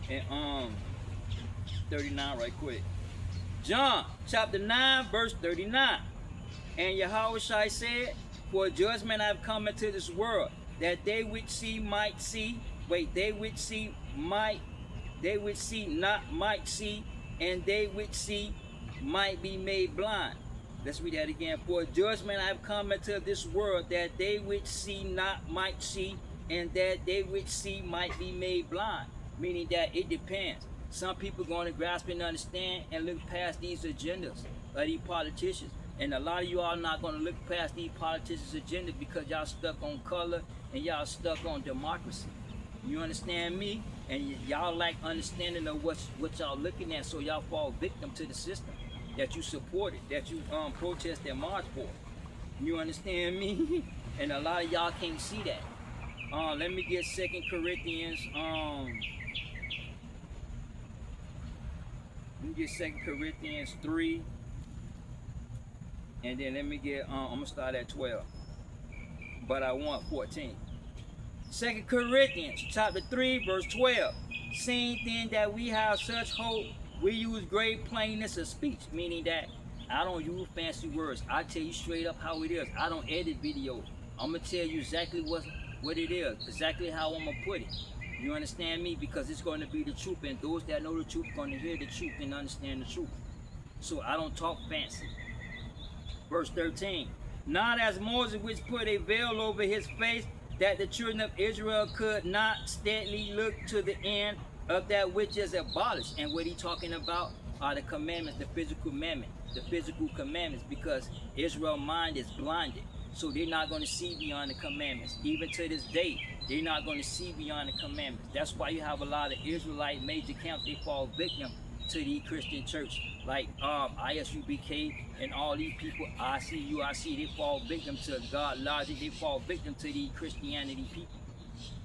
and 39 right quick. John chapter 9 verse 39. And Yahushua said, for judgment I have come into this world, that they which see might see, they which see not might see, and they which see might be made blind. Let's read that again. For judgment I have come into this world, that they which see not might see, and that they which see might be made blind. Meaning that it depends. Some people going to grasp and understand and look past these agendas of these politicians. And a lot of you all not going to look past these politicians' agenda because y'all stuck on color and y'all stuck on democracy. You understand me? And y'all lack understanding of what y'all looking at, so y'all fall victim to the system that you supported, that you protest and march for. You understand me? And a lot of y'all can't see that. Let me get 2 Corinthians. Let me get 2 Corinthians 3. And then let me get, I'm going to start at 12. But I want 14. 2 Corinthians chapter 3 verse 12. Seeing then that we have such hope, we use great plainness of speech. Meaning that I don't use fancy words. I tell you straight up how it is. I don't edit videos. I'm going to tell you exactly what it is. Exactly how I'm going to put it. You understand me? Because it's going to be the truth. And those that know the truth are going to hear the truth and understand the truth. So I don't talk fancy. Verse 13. Not as Moses, which put a veil over his face, that the children of Israel could not steadily look to the end of that which is abolished. And what he talking about are the commandments, the physical commandments, because Israel's mind is blinded. So they're not going to see beyond the commandments. Even to this day, they're not going to see beyond the commandments. That's why you have a lot of Israelite major camps, they fall victim to the Christian church, like ISUBK and all these people, ICUIC, they fall victim to God logic, they fall victim to the Christianity people,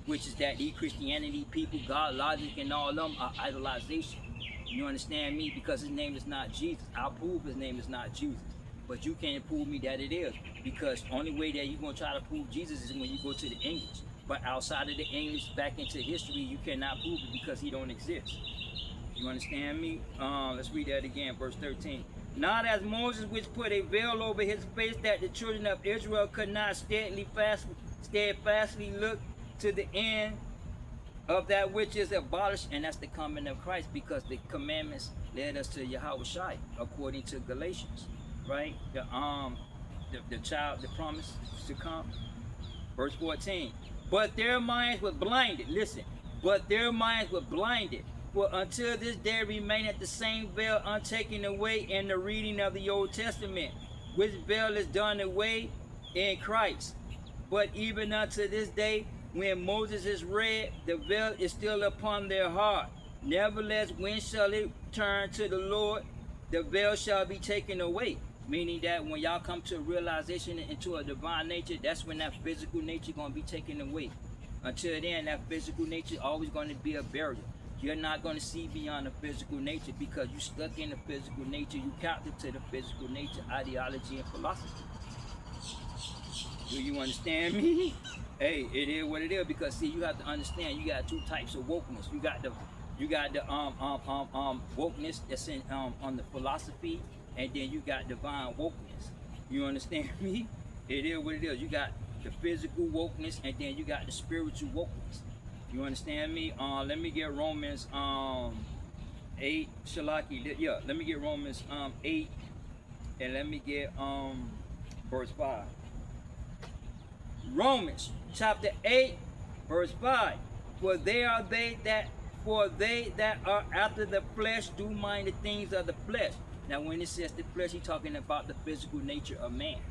which is that the Christianity people, God logic and all of them are idolization. You understand me? Because his name is not Jesus. I'll prove his name is not Jesus. But you can't prove me that it is, because only way that you're going to try to prove Jesus is when you go to the English. But outside of the English, back into history, you cannot prove it because he don't exist. You understand me? Let's read that again, verse 13. Not as Moses, which put a veil over his face, that the children of Israel could not steadfastly look to the end of that which is abolished, and that's the coming of Christ, because the commandments led us to Yahushua, according to Galatians, right? The promise to come. Verse 14. But their minds were blinded. Listen. But their minds were blinded. For until this day remaineth the same veil untaken away in the reading of the Old Testament, which veil is done away in Christ. But even unto this day, when Moses is read, the veil is still upon their heart. Nevertheless, when shall it turn to the Lord, the veil shall be taken away. Meaning that when y'all come to a realization into a divine nature, that's when that physical nature going to be taken away. Until then, that physical nature is always going to be a barrier. You're not going to see beyond the physical nature because you're stuck in the physical nature. You captive to the physical nature, ideology, and philosophy. Do you understand me? Hey, it is what it is, because see, you have to understand, you got two types of wokeness. You got the wokeness that's in on the philosophy, and then you got divine wokeness. You understand me? It is what it is. You got the physical wokeness, and then you got the spiritual wokeness. You understand me? Let me get Romans 8, Shalaki. Yeah, let me get Romans 8, and let me get verse 5. Romans chapter 8, verse 5. For they that are after the flesh do mind the things of the flesh. Now when it says the flesh, he's talking about the physical nature of man.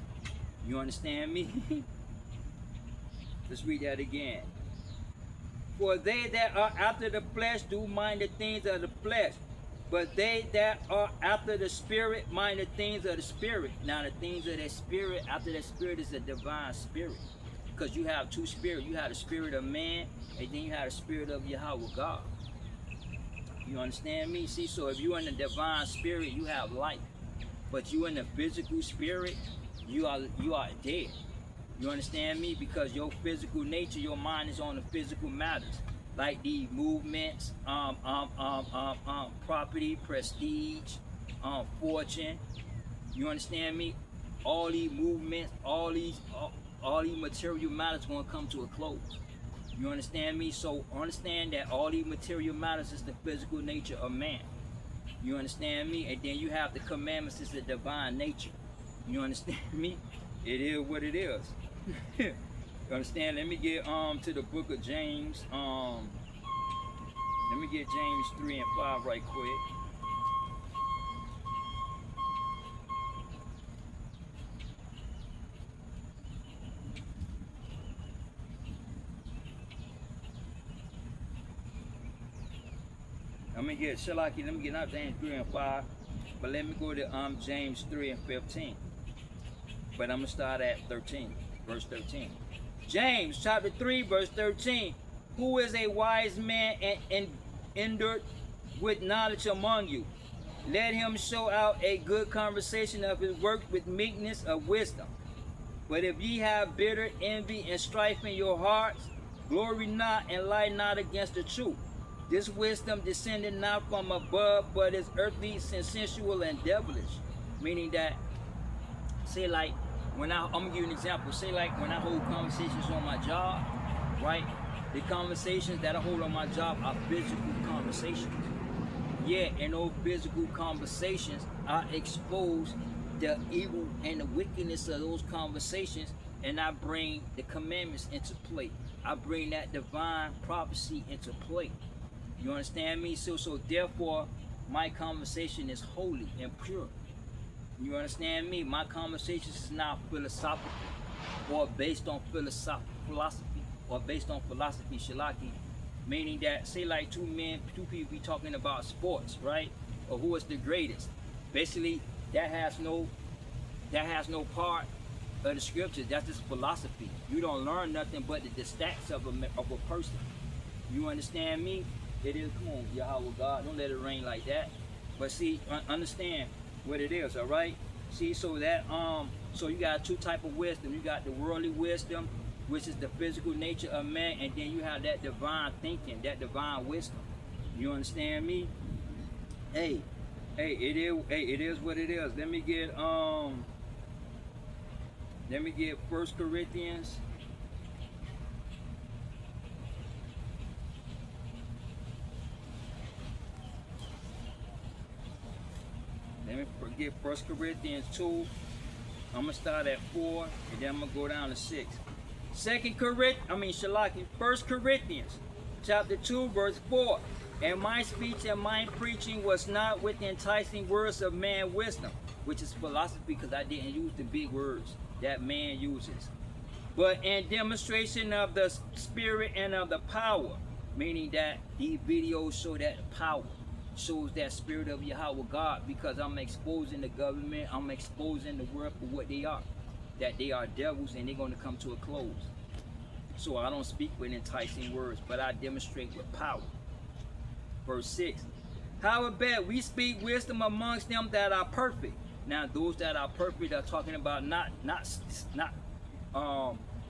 You understand me? Let's read that again. For they that are after the flesh do mind the things of the flesh, but they that are after the spirit mind the things of the spirit. Now the things of the spirit, after the spirit, is a divine spirit. Because you have two spirits. You have the spirit of man, and then you have the spirit of Yahweh God. You understand me? See, so if you're in the divine spirit, you have life. But you in the physical spirit, you are dead. You understand me? Because your physical nature, your mind is on the physical matters, like the movements, property, prestige, fortune. You understand me? All these movements, all these material matters gonna come to a close. You understand me? So understand that all these material matters is the physical nature of man. You understand me? And then you have the commandments, is the divine nature. You understand me? It is what it is. You understand? Let me get to the book of James. Let me get James 3 and 5 right quick. Let me get not James 3 and 5, but let me go to James 3 and 15. But I'm gonna start at 13, verse 13. James chapter 3, verse 13. Who is a wise man and endured with knowledge among you? Let him show out a good conversation of his work with meekness of wisdom. But if ye have bitter envy and strife in your hearts, glory not and lie not against the truth. This wisdom descended not from above, but is earthly, sensual, and devilish. Meaning that, say like, I'm gonna give you an example. Say like when I hold conversations on my job, right? The conversations that I hold on my job are physical conversations. Yeah, in those physical conversations, I expose the evil and the wickedness of those conversations, and I bring the commandments into play. I bring that divine prophecy into play. You understand me? So therefore, my conversation is holy and pure. You understand me? My conversation is not philosophical or based on philosophy or based on philosophy, shalaki. Meaning that, say like two people be talking about sports, right? Or who is the greatest. Basically, that has no part of the scripture. That's just philosophy. You don't learn nothing but the stats of a person. You understand me? It is, come on, Yahweh God, don't let it rain like that. But see, understand what it is, all right? See, so that so you got two type of wisdom. You got the worldly wisdom, which is the physical nature of man, and then you have that divine thinking, that divine wisdom. You understand me? Hey, it is what it is. Let me get 1 Corinthians. Let me get 1 Corinthians 2. I'm gonna start at 4, and then I'm gonna go down to 6. 1 Corinthians chapter 2, verse 4. And my speech and my preaching was not with enticing words of man wisdom, which is philosophy, because I didn't use the big words that man uses, but in demonstration of the spirit and of the power, meaning that these videos show that power, shows that spirit of Yahweh God, because I'm exposing the government, I'm exposing the world for what they are, that they are devils and they're going to come to a close. So I don't speak with enticing words, but I demonstrate with power. Verse 6. Howbeit we speak wisdom amongst them that are perfect. Now those that are perfect are talking about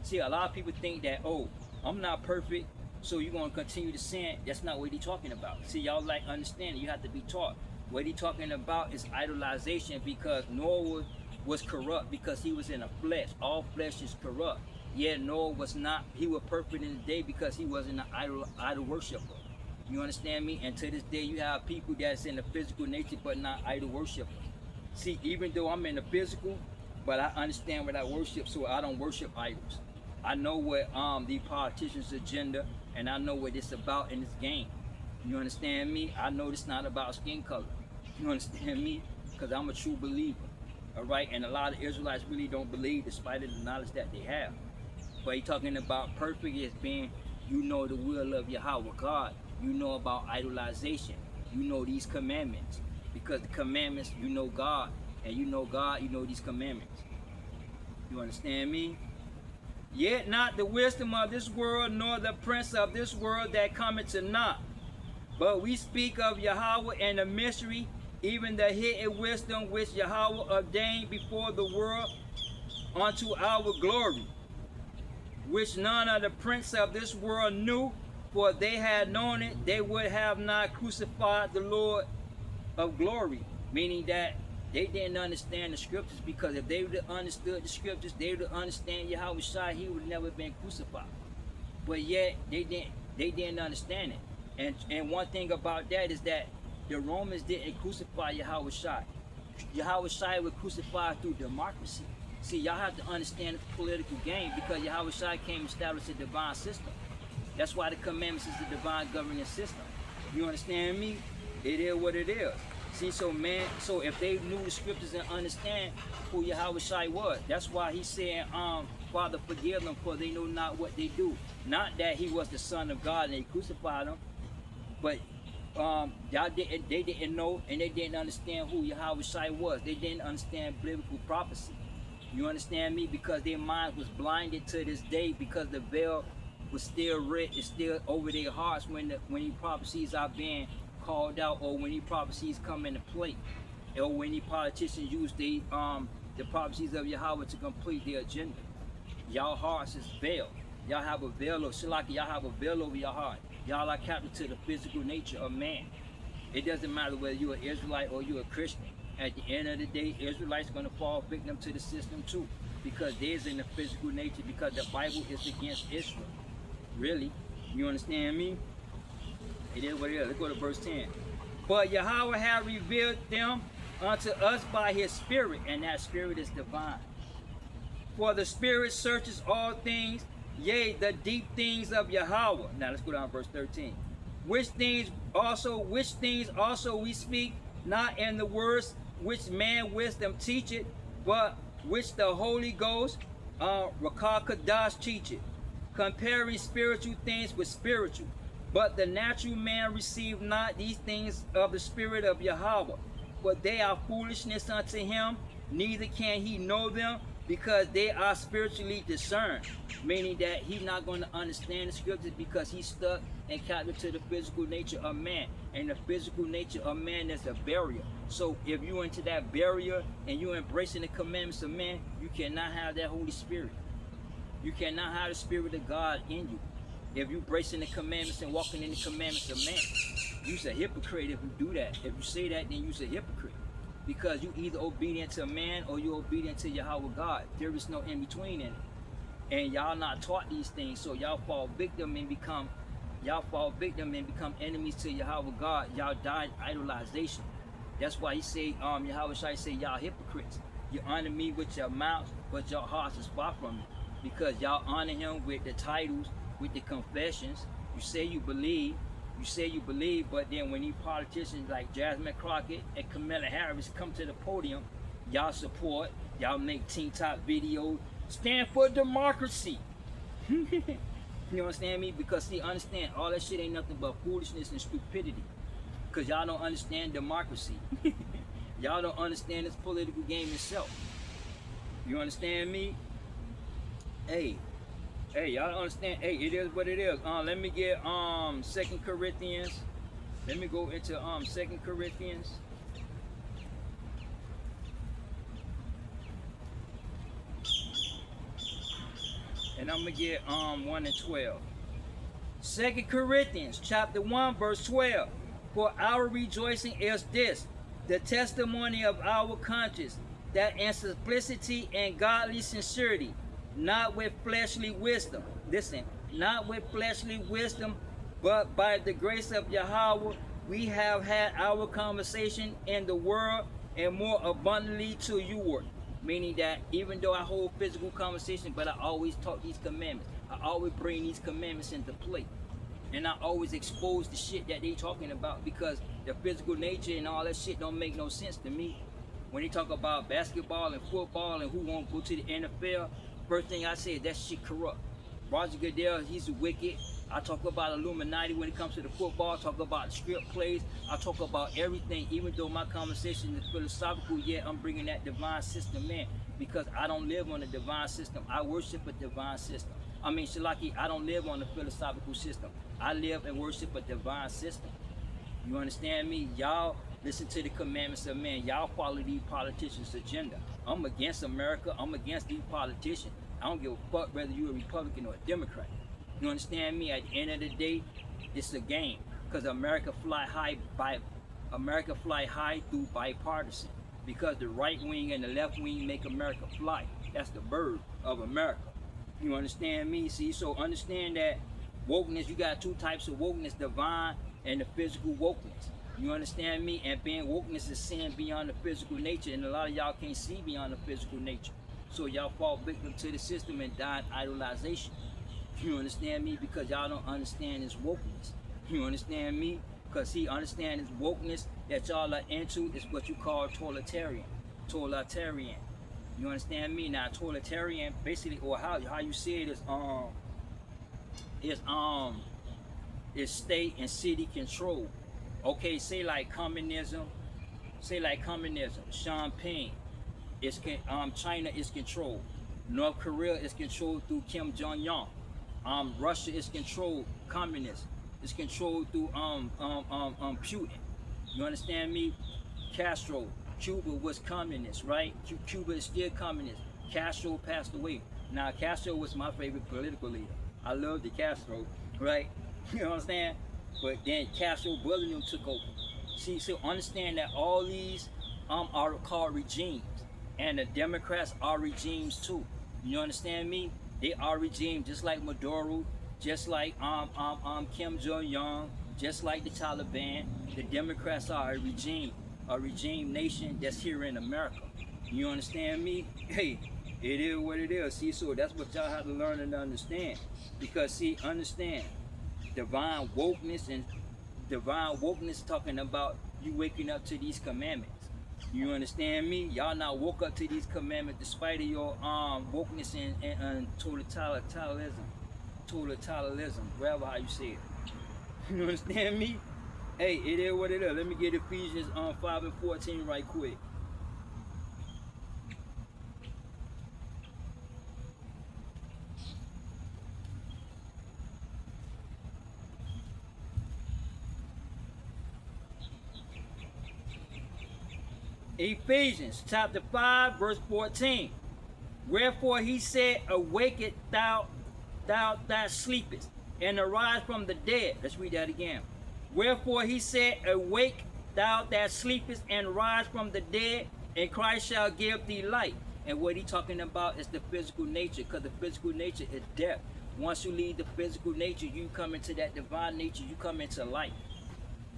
see, a lot of people think that, oh, I'm not perfect, so you're going to continue to sin. That's not what he's talking about. See, y'all like understand, you have to be taught. What he's talking about is idolization, because Noah was corrupt because he was in the flesh. All flesh is corrupt. Yet Noah was not, he was perfect in the day because he wasn't an idol worshiper. You understand me? And to this day, you have people that's in the physical nature but not idol worshiper. See, even though I'm in the physical, but I understand what I worship, so I don't worship idols. I know what the politicians' agenda, and I know what it's about in this game. You understand me? I know it's not about skin color. You understand me? Because I'm a true believer. All right? And a lot of Israelites really don't believe despite of the knowledge that they have. But he's talking about perfect as being, you know the will of Yahweh God. You know about idolization. You know these commandments. Because the commandments, you know God. And you know God, you know these commandments. You understand me? Yet not the wisdom of this world, nor the prince of this world that cometh to naught. But we speak of Yahweh and the mystery, even the hidden wisdom which Yahweh ordained before the world unto our glory. which none of the prince of this world knew, for they had known it, they would have not crucified the Lord of glory. Meaning that they didn't understand the scriptures, because if they would have understood the scriptures, they would have understand Yahweh Shai, he would have never been crucified. But yet they didn't understand it. And one thing about that is that the Romans didn't crucify Yahweh Shai. Yahweh Shai was crucified through democracy. See, y'all have to understand the political game, because Yahweh Shai came and established a divine system. That's why the commandments is the divine governing system. You understand me? It is what it is. See, so if they knew the scriptures and understand who Yahweh Shai was, that's why he said, Father, forgive them, for they know not what they do. Not that he was the Son of God and they crucified him, but they didn't know and they didn't understand who Yahweh Shai was. They didn't understand biblical prophecy. You understand me? Because their mind was blinded to this day, because the veil was still red, it's still over their hearts when these prophecies are being called out, or when these prophecies come into play, or when these politicians use the prophecies of Yahweh to complete their agenda. Y'all hearts is veiled. Y'all have a veil of Shalaki, y'all have a veil over your heart. Y'all are captive to the physical nature of man. It doesn't matter whether you're an Israelite or you're a Christian. At the end of the day, Israelites are going to fall victim to the system too, because theirs in the physical nature, because the Bible is against Israel. Really? You understand me? It is what it is. Let's go to verse 10. But Yahweh hath revealed them unto us by his Spirit, and that Spirit is divine. For the Spirit searches all things, yea, the deep things of Yahweh. Now let's go down to verse 13. Which things also we speak, not in the words which man wisdom teacheth, but which the Holy Ghost, Rakah Kadash teacheth, comparing spiritual things with spiritual. But the natural man received not these things of the Spirit of Yahweh, for they are foolishness unto him, neither can he know them, because they are spiritually discerned. Meaning that he's not going to understand the scriptures, because he's stuck and captive to the physical nature of man. And the physical nature of man is a barrier. So if you're into that barrier and you're embracing the commandments of man, you cannot have that Holy Spirit. You cannot have the Spirit of God in you. If you're embracing the commandments and walking in the commandments of man, you're a hypocrite if you do that. If you say that, then you're a hypocrite. Because you either obedient to man or you're obedient to Yahweh God. There is no in between in it. And y'all not taught these things, so y'all fall victim and become enemies to Yahweh God. Y'all die in idolization. That's why he say, Yahweh Shai say, y'all hypocrites. You honor me with your mouth, but your hearts is far from me. Because y'all honor him with the titles, with the confessions. You say you believe, but then when these politicians like Jasmine Crockett and Kamala Harris come to the podium, y'all support, y'all make teen top videos, stand for democracy. You understand me? Because see, understand, all that shit ain't nothing but foolishness and stupidity. Because y'all don't understand democracy. Y'all don't understand this political game itself. You understand me? Hey, y'all don't understand. Hey, it is what it is. Let me get 2 Corinthians. Let me go into 2 Corinthians. And I'm gonna get 1 and 12. 2 Corinthians chapter 1 verse 12. For our rejoicing is this, the testimony of our conscience, that in simplicity and godly sincerity, not with fleshly wisdom. Listen, not with fleshly wisdom, but by the grace of Yahweh, we have had our conversation in the world, and more abundantly to you. Meaning that even though I hold physical conversation, but I always talk these commandments. I always bring these commandments into play. And I always expose the shit that they talking about, because the physical nature and all that shit don't make no sense to me. When they talk about basketball and football and who won't go to the NFL, first thing I say is that shit corrupt. Roger Goodell, he's wicked. I talk about Illuminati when it comes to the football. I talk about script plays. I talk about everything. Even though my conversation is philosophical, yet I'm bringing that divine system in, because I don't live on a divine system. I worship a divine system. I mean, Shalaki, I don't live on a philosophical system. I live and worship a divine system. You understand me? Y'all listen to the commandments of man. Y'all follow these politicians' agenda. I'm against America. I'm against these politicians. I don't give a fuck whether you're a Republican or a Democrat. You understand me? At the end of the day, it's a game. Because America fly high through bipartisan. Because the right wing and the left wing make America fly. That's the bird of America. You understand me? See, so understand that wokeness, you got two types of wokeness, divine and the physical wokeness. You understand me? And being wokeness is seeing beyond the physical nature, and a lot of y'all can't see beyond the physical nature. So y'all fall victim to the system and die in idolization. You understand me? Because y'all don't understand this wokeness. You understand me? Because he understands this wokeness that y'all are into is what you call totalitarian. Totalitarian. You understand me? Now totalitarian basically, or how you see it is state and city control. Okay, say like communism, Champagne is China is controlled. North Korea is controlled through Kim Jong-un. Russia is controlled, communist. It's controlled through Putin. You understand me? Castro, Cuba was communist, right? Cuba is still communist. Castro passed away. Now Castro was my favorite political leader. I loved the Castro, right? You know what I'm saying? But then Castro brother took over. See, so understand that all these are called regimes, and the Democrats are regimes too. You understand me? They are regimes, just like Maduro, just like Kim Jong-un, just like the Taliban. The Democrats are a regime nation that's here in America. You understand me? Hey, it is what it is. See, so that's what y'all have to learn and understand. Because see, understand, divine wokeness talking about you waking up to these commandments. You understand me? Y'all not woke up to these commandments despite of your wokeness and totalitarianism, whatever how you say it. You understand me? Hey, it is what it is. Let me get Ephesians 5 and 14 right quick. Ephesians chapter 5 verse 14. Wherefore he said, awake thou that sleepest, and arise from the dead. Let's read that again. Wherefore he said, awake thou that sleepest, and rise from the dead, and Christ shall give thee light. And what he talking about is the physical nature, because the physical nature is death. Once you leave the physical nature, you come into that divine nature, you come into light.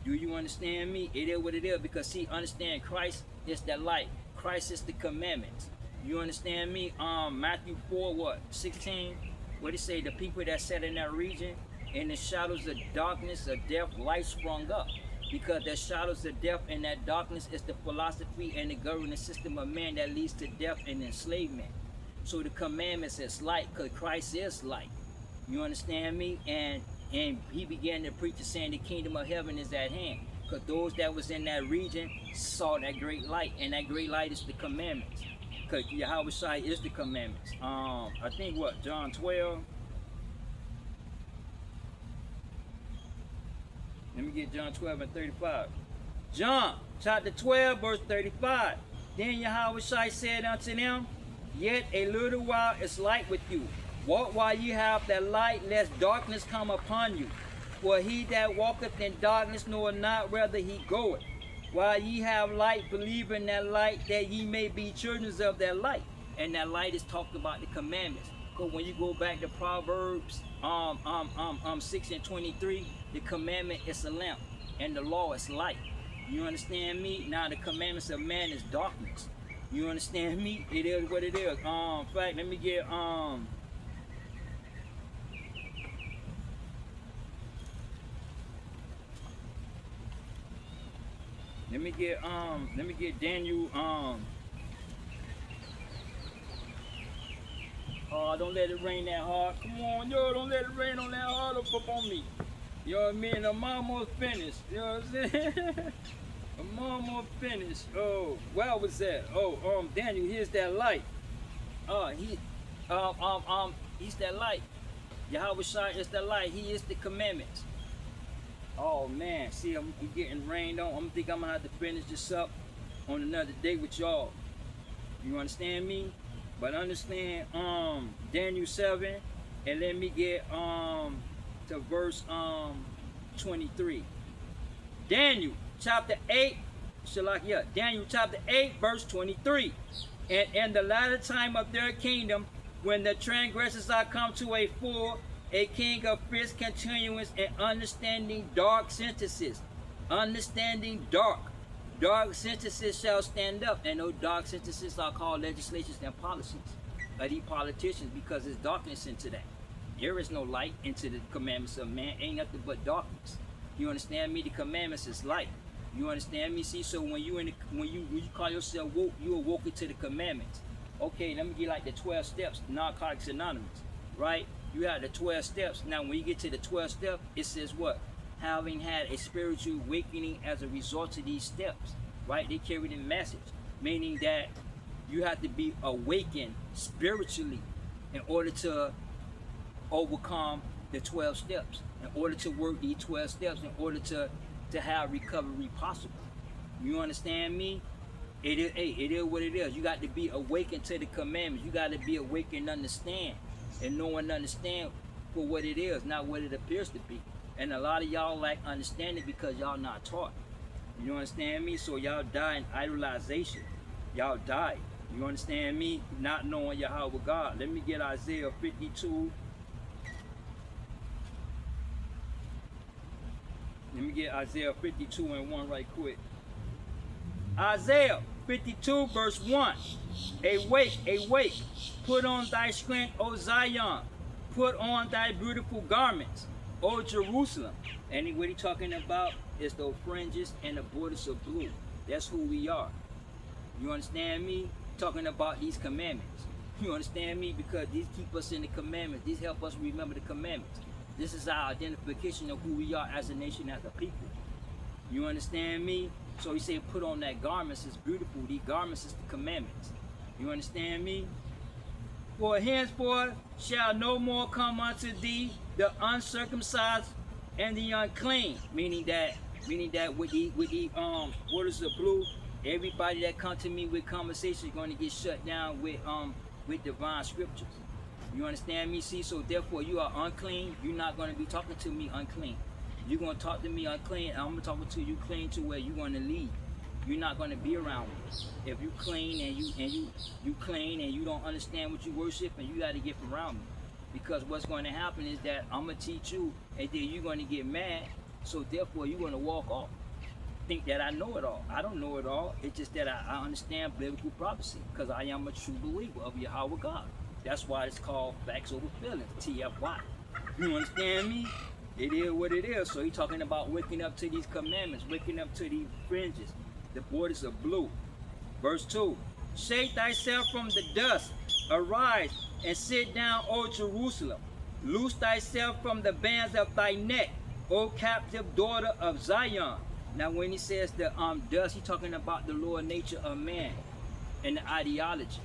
Do you understand me? It is what it is, because see, understand, Christ is that light. Christ is the commandments. You understand me? Matthew 4, 16? What it say? The people that sat in that region, in the shadows of darkness of death, light sprung up. Because the shadows of death and that darkness is the philosophy and the governing system of man that leads to death and enslavement. So the commandments is light, because Christ is light. You understand me? And he began to preach, saying the kingdom of heaven is at hand. Because those that was in that region saw that great light, and that great light is the commandments. Because Yahweh is the commandments. I think what, John 12? Let me get John 12 and 35. John chapter 12 verse 35. Then Yahweh said unto them, yet a little while is light with you. Walk while ye have that light, lest darkness come upon you. For he that walketh in darkness knoweth not whither he goeth. While ye have light, believe in that light, that ye may be children of that light. And that light is talked about the commandments. Because when you go back to Proverbs 6 and 23, the commandment is a lamp, and the law is light. You understand me? Now the commandments of man is darkness. You understand me? It is what it is. In fact, let me get Daniel oh, don't let it rain that hard. Come on, yo, don't let it rain on that hard up on me. You know what I mean? I'm almost finished. You know what I'm saying? I'm almost finished. Oh, where was that? Oh, Daniel, here's that light. He's that light. Yahweh is the light. He is the commandments. Oh man, see, I'm getting rained on. I think I'm gonna have to finish this up on another day with y'all. You understand me? But understand Daniel 7, and let me get to verse 23. Daniel chapter 8, Daniel chapter 8, verse 23. And in the latter time of their kingdom, when the transgressors are come to a full, a king of fierce continuance and understanding dark sentences. Understanding dark. Dark sentences shall stand up, and those dark sentences are called legislations and policies of these politicians, because there's darkness into that. There is no light into the commandments of man. Ain't nothing but darkness. You understand me? The commandments is light. You understand me? See, so when you call yourself woke, you are woke into the commandments. Okay, let me get like the 12 steps, Narcotics Anonymous, right? You have the 12 steps. Now, when you get to the 12 steps, it says what? Having had a spiritual awakening as a result of these steps, right? They carry the message, meaning that you have to be awakened spiritually in order to overcome the 12 steps, in order to work these 12 steps, in order to have recovery possible. You understand me? It is what it is. You got to be awakened to the commandments. You got to be awakened and understand, and know and understand for what it is, not what it appears to be. And a lot of y'all lack understanding because y'all not taught. You understand me? So y'all die in idolization. Y'all die. You understand me? Not knowing Yahweh God. Let me get Isaiah 52. Let me get Isaiah 52 and 1 right quick. Isaiah 52 verse 1. Awake, awake, put on thy strength, O Zion. Put on thy beautiful garments, O Jerusalem. And what he talking about is those fringes and the borders of blue. That's who we are. You understand me? Talking about these commandments. You understand me? Because these keep us in the commandments. These help us remember the commandments. This is our identification of who we are as a nation, as a people. You understand me? So he said, put on that garments. It's beautiful. These garments is the commandments. You understand me? For henceforth shall no more come unto thee the uncircumcised and the unclean. Meaning that with the waters of blue, everybody that come to me with conversation is going to get shut down with divine scriptures. You understand me? See, so therefore you are unclean. You're not going to be talking to me unclean. You're going to talk to me unclean, and I'm going to talk to you clean to where you're going to leave. You're not going to be around me. If you clean and you clean and you don't understand what you worship, and you got to get around me. Because what's going to happen is that I'm going to teach you, and then you're going to get mad. So therefore you're going to walk off. Think that I know it all. I don't know it all. It's just that I understand biblical prophecy, because I am a true believer of Yahweh God. That's why it's called Facts Over Feelings, T.F.Y. You understand me? It is what it is. So he's talking about waking up to these commandments, waking up to these fringes, the borders of blue. Verse 2. Shake thyself from the dust, arise and sit down, O Jerusalem. Loose thyself from the bands of thy neck, O captive daughter of Zion. Now when he says the dust, he's talking about the lower nature of man and the ideology.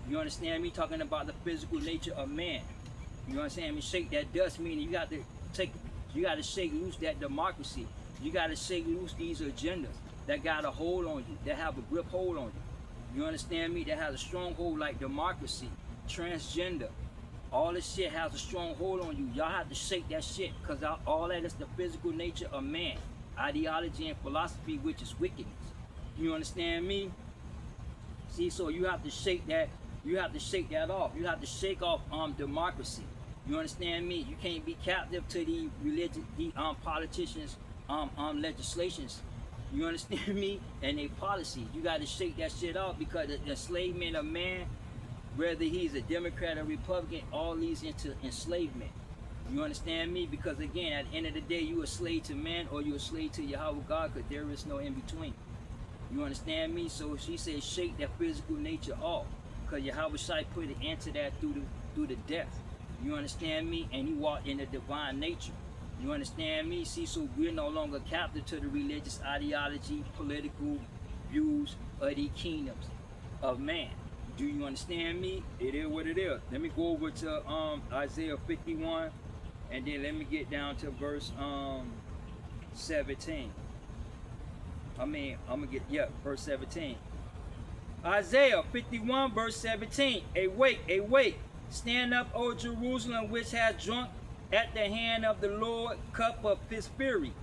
You understand me? Talking about the physical nature of man. You understand me? Shake that dust, meaning you got to shake loose that democracy. You got to shake loose these agendas that got a hold on you, that have a grip hold on you. You understand me? That has a strong hold like democracy, transgender. All this shit has a strong hold on you. Y'all have to shake that shit, because all that is the physical nature of man. Ideology and philosophy, which is wickedness. You understand me? See, so you have to shake that. You have to shake that off. You have to shake off democracy. You understand me? You can't be captive to the religion, the politicians' legislations. You understand me? And their policies. You got to shake that shit off, because the enslavement of man, whether he's a Democrat or Republican, all leads into enslavement. You understand me? Because again, at the end of the day, you a slave to man or you a slave to Yahweh God, because there is no in between. You understand me? So she said, shake that physical nature off, because Yahweh Shai put an end to that through the death. You understand me? And he walked in the divine nature. You understand me? See, so we're no longer captive to the religious ideology, political views of the kingdoms of man. Do you understand me? It is what it is. Let me go over to Isaiah 51, and then let me get down to verse 17. Verse 17. Isaiah 51 verse 17. Awake, awake, stand up, O Jerusalem, which has drunk at the hand of the Lord cup of his fury.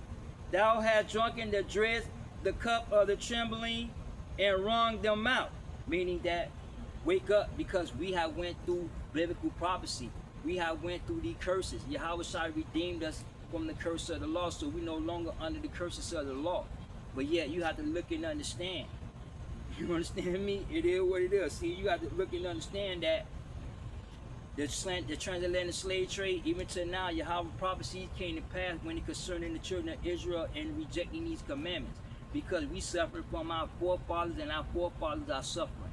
Thou hast drunken the dregs, the cup of the trembling, and wrung them out. Meaning that wake up, because we have went through biblical prophecy. We have went through the curses. Yahweh Shai redeemed us from the curse of the law, so we no longer under the curses of the law. But yet you have to look and understand. You understand me? It is what it is. See, you have to look and understand that the transatlantic slave trade, even to now, Yahweh prophecies came to pass when it concerning the children of Israel and rejecting these commandments. Because we suffered from our forefathers, and our forefathers are suffering.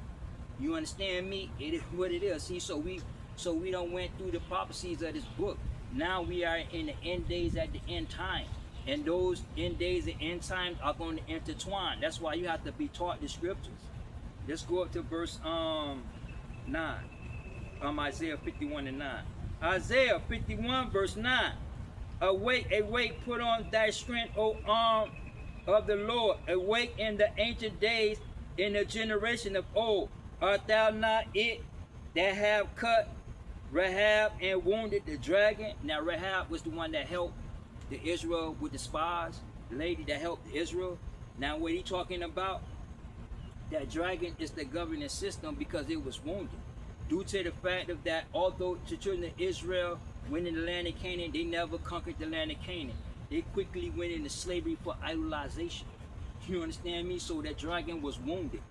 You understand me? It is what it is. See, so we don't went through the prophecies of this book. Now we are in the end days at the end time. And those end days and end times are going to intertwine. That's why you have to be taught the scriptures. Let's go up to verse 9. Isaiah 51 and 9. Isaiah 51 verse 9. Awake, awake, put on thy strength, O arm of the Lord. Awake in the ancient days, in the generation of old. Art thou not it that have cut Rahab and wounded the dragon? Now Rahab was the one that helped the Israel with the spies, the lady that helped Israel. Now what he talking about? That dragon is the governing system because it was wounded. Due to the fact of that, although the children of Israel went in the land of Canaan, they never conquered the land of Canaan. They quickly went into slavery for idolization. You understand me? So that dragon was wounded.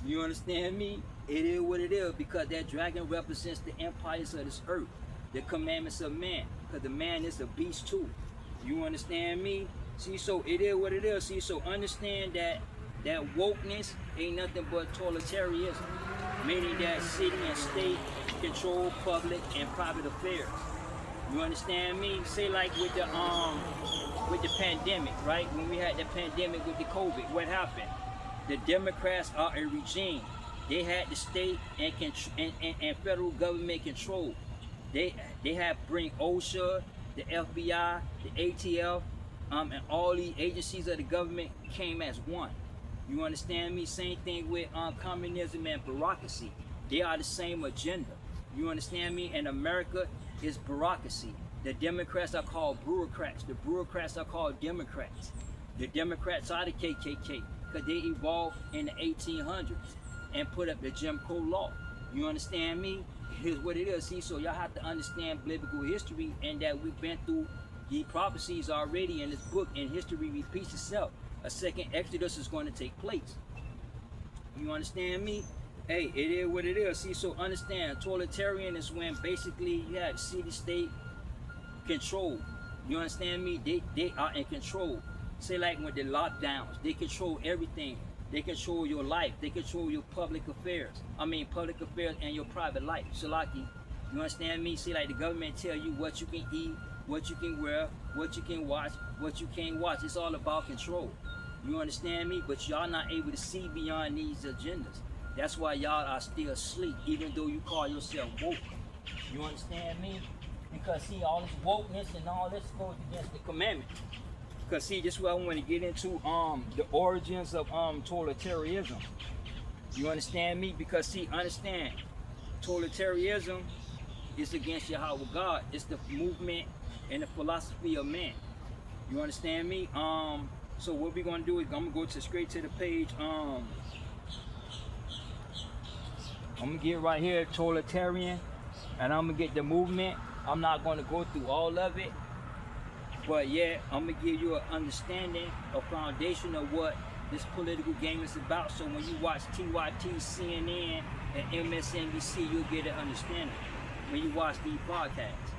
You understand me? It is what it is, because that dragon represents the empires of this earth, the commandments of man, because the man is a beast too. You understand me? See, so it is what it is. See, so understand that wokeness ain't nothing but totalitarianism, meaning that city and state control public and private affairs. You understand me? Say like with the pandemic, right? When we had the pandemic with the COVID, what happened? The Democrats are a regime. They had the state and federal government control. They have bring OSHA, the FBI, the ATF, and all these agencies of the government came as one. You understand me? Same thing with communism and bureaucracy. They are the same agenda. You understand me? And America is bureaucracy. The Democrats are called bureaucrats. The bureaucrats are called Democrats. The Democrats are the KKK because they evolved in the 1800s and put up the Jim Crow law. You understand me? Here's what it is. See, so y'all have to understand biblical history, and that we've been through the prophecies already in this book, and history repeats itself. A second Exodus is going to take place. You understand me? Hey, it is what it is. See, so understand, totalitarian is when basically you have city-state control. You understand me? They are in control. Say like with the lockdowns, they control everything. They control your life. They control your public affairs. Public affairs and your private life. So like, you understand me? See, like the government tell you what you can eat, what you can wear, what you can watch, what you can't watch. It's all about control. You understand me? But y'all not able to see beyond these agendas. That's why y'all are still asleep, even though you call yourself woke. You understand me? Because see, all this wokeness and all this goes against the commandment. Because see, this is what I want to get into, the origins of totalitarianism. You understand me? Because see, understand, totalitarianism is against Yahweh God. It's the movement and the philosophy of man. You understand me? So what we're gonna do is I'm gonna go straight to the page. I'm gonna get right here, totalitarian, and I'm gonna get the movement. I'm not gonna go through all of it, but yeah, I'm gonna give you an understanding, a foundation of what this political game is about. So when you watch T.Y, CNN, and MSNBC, you'll get an understanding when you watch these podcasts.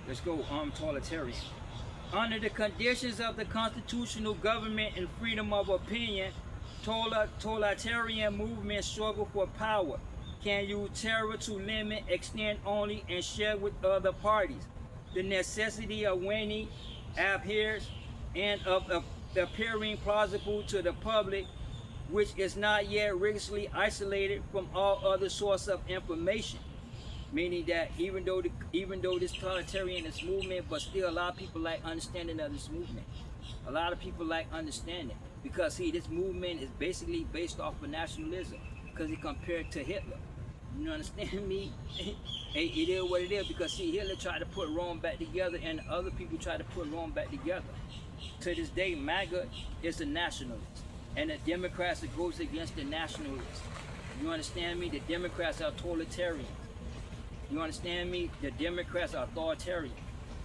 Let's go. Totalitarian. Under the conditions of the constitutional government and freedom of opinion, totalitarian movements struggle for power, can use terror to limit, extend only, and share with other parties. The necessity of winning adheres and of appearing plausible to the public, which is not yet rigorously isolated from all other sources of information. Meaning that even though this totalitarian movement, but still a lot of people lack understanding of this movement. A lot of people lack understanding. Because see, this movement is basically based off of nationalism, because it compared to Hitler. You understand me? It is what it is, because see, Hitler tried to put Rome back together, and other people tried to put Rome back together. To this day, MAGA is a nationalist, and the Democrats, it goes against the nationalists. You understand me? The Democrats are totalitarian. You understand me? The Democrats are authoritarian.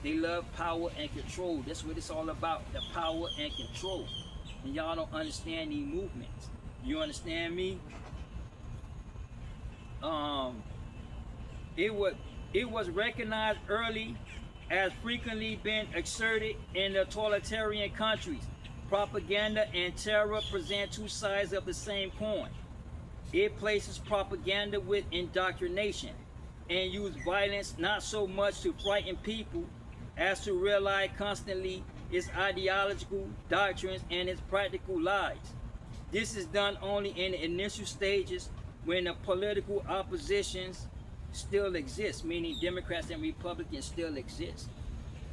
They love power and control. That's what it's all about, the power and control. And y'all don't understand these movements. You understand me? It was recognized early as frequently been exerted in the totalitarian countries. Propaganda and terror present two sides of the same coin. It places propaganda with indoctrination and use violence not so much to frighten people as to realize constantly its ideological doctrines and its practical lies. This is done only in the initial stages when the political oppositions still exist, meaning Democrats and Republicans still exist.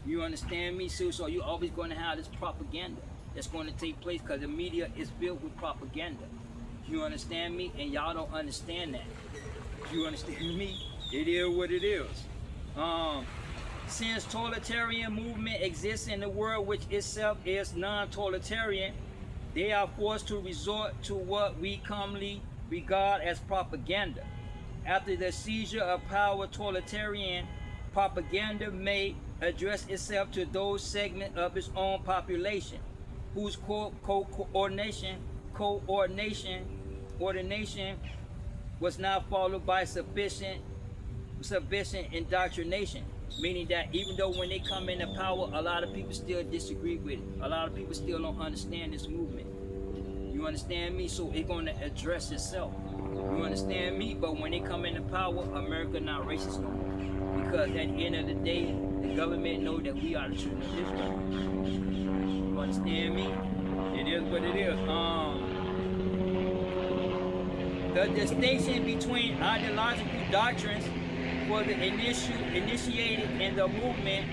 You understand me? So you're always going to have this propaganda that's going to take place, because the media is filled with propaganda. You understand me? And y'all don't understand that. You understand me? It is what it is. Since totalitarian movement exists in the world which itself is non-totalitarian, they are forced to resort to what we commonly regard as propaganda. After the seizure of power, totalitarian propaganda may address itself to those segments of its own population whose coordination was not followed by sufficient indoctrination. Meaning that even though when they come into power, a lot of people still disagree with it. A lot of people still don't understand this movement. You understand me? So it's going to address itself. You understand me? But when they come into power, America not racist no more. Because at the end of the day, the government know that we are the children of Israel. You understand me? It is what it is. The distinction between ideological doctrines for the initiated in the movement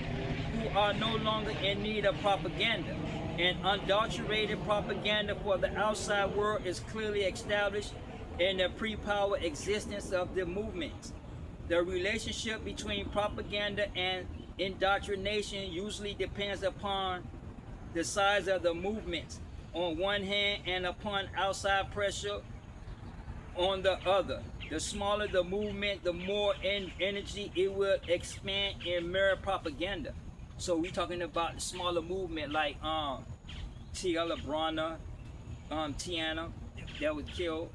who are no longer in need of propaganda, and unadulterated propaganda for the outside world is clearly established in the pre-power existence of the movements. The relationship between propaganda and indoctrination usually depends upon the size of the movements on one hand and upon outside pressure on the other. The smaller the movement, the more energy it will expand in mere propaganda. So we talking about the smaller movement like T.L.Y, Tiana that was killed,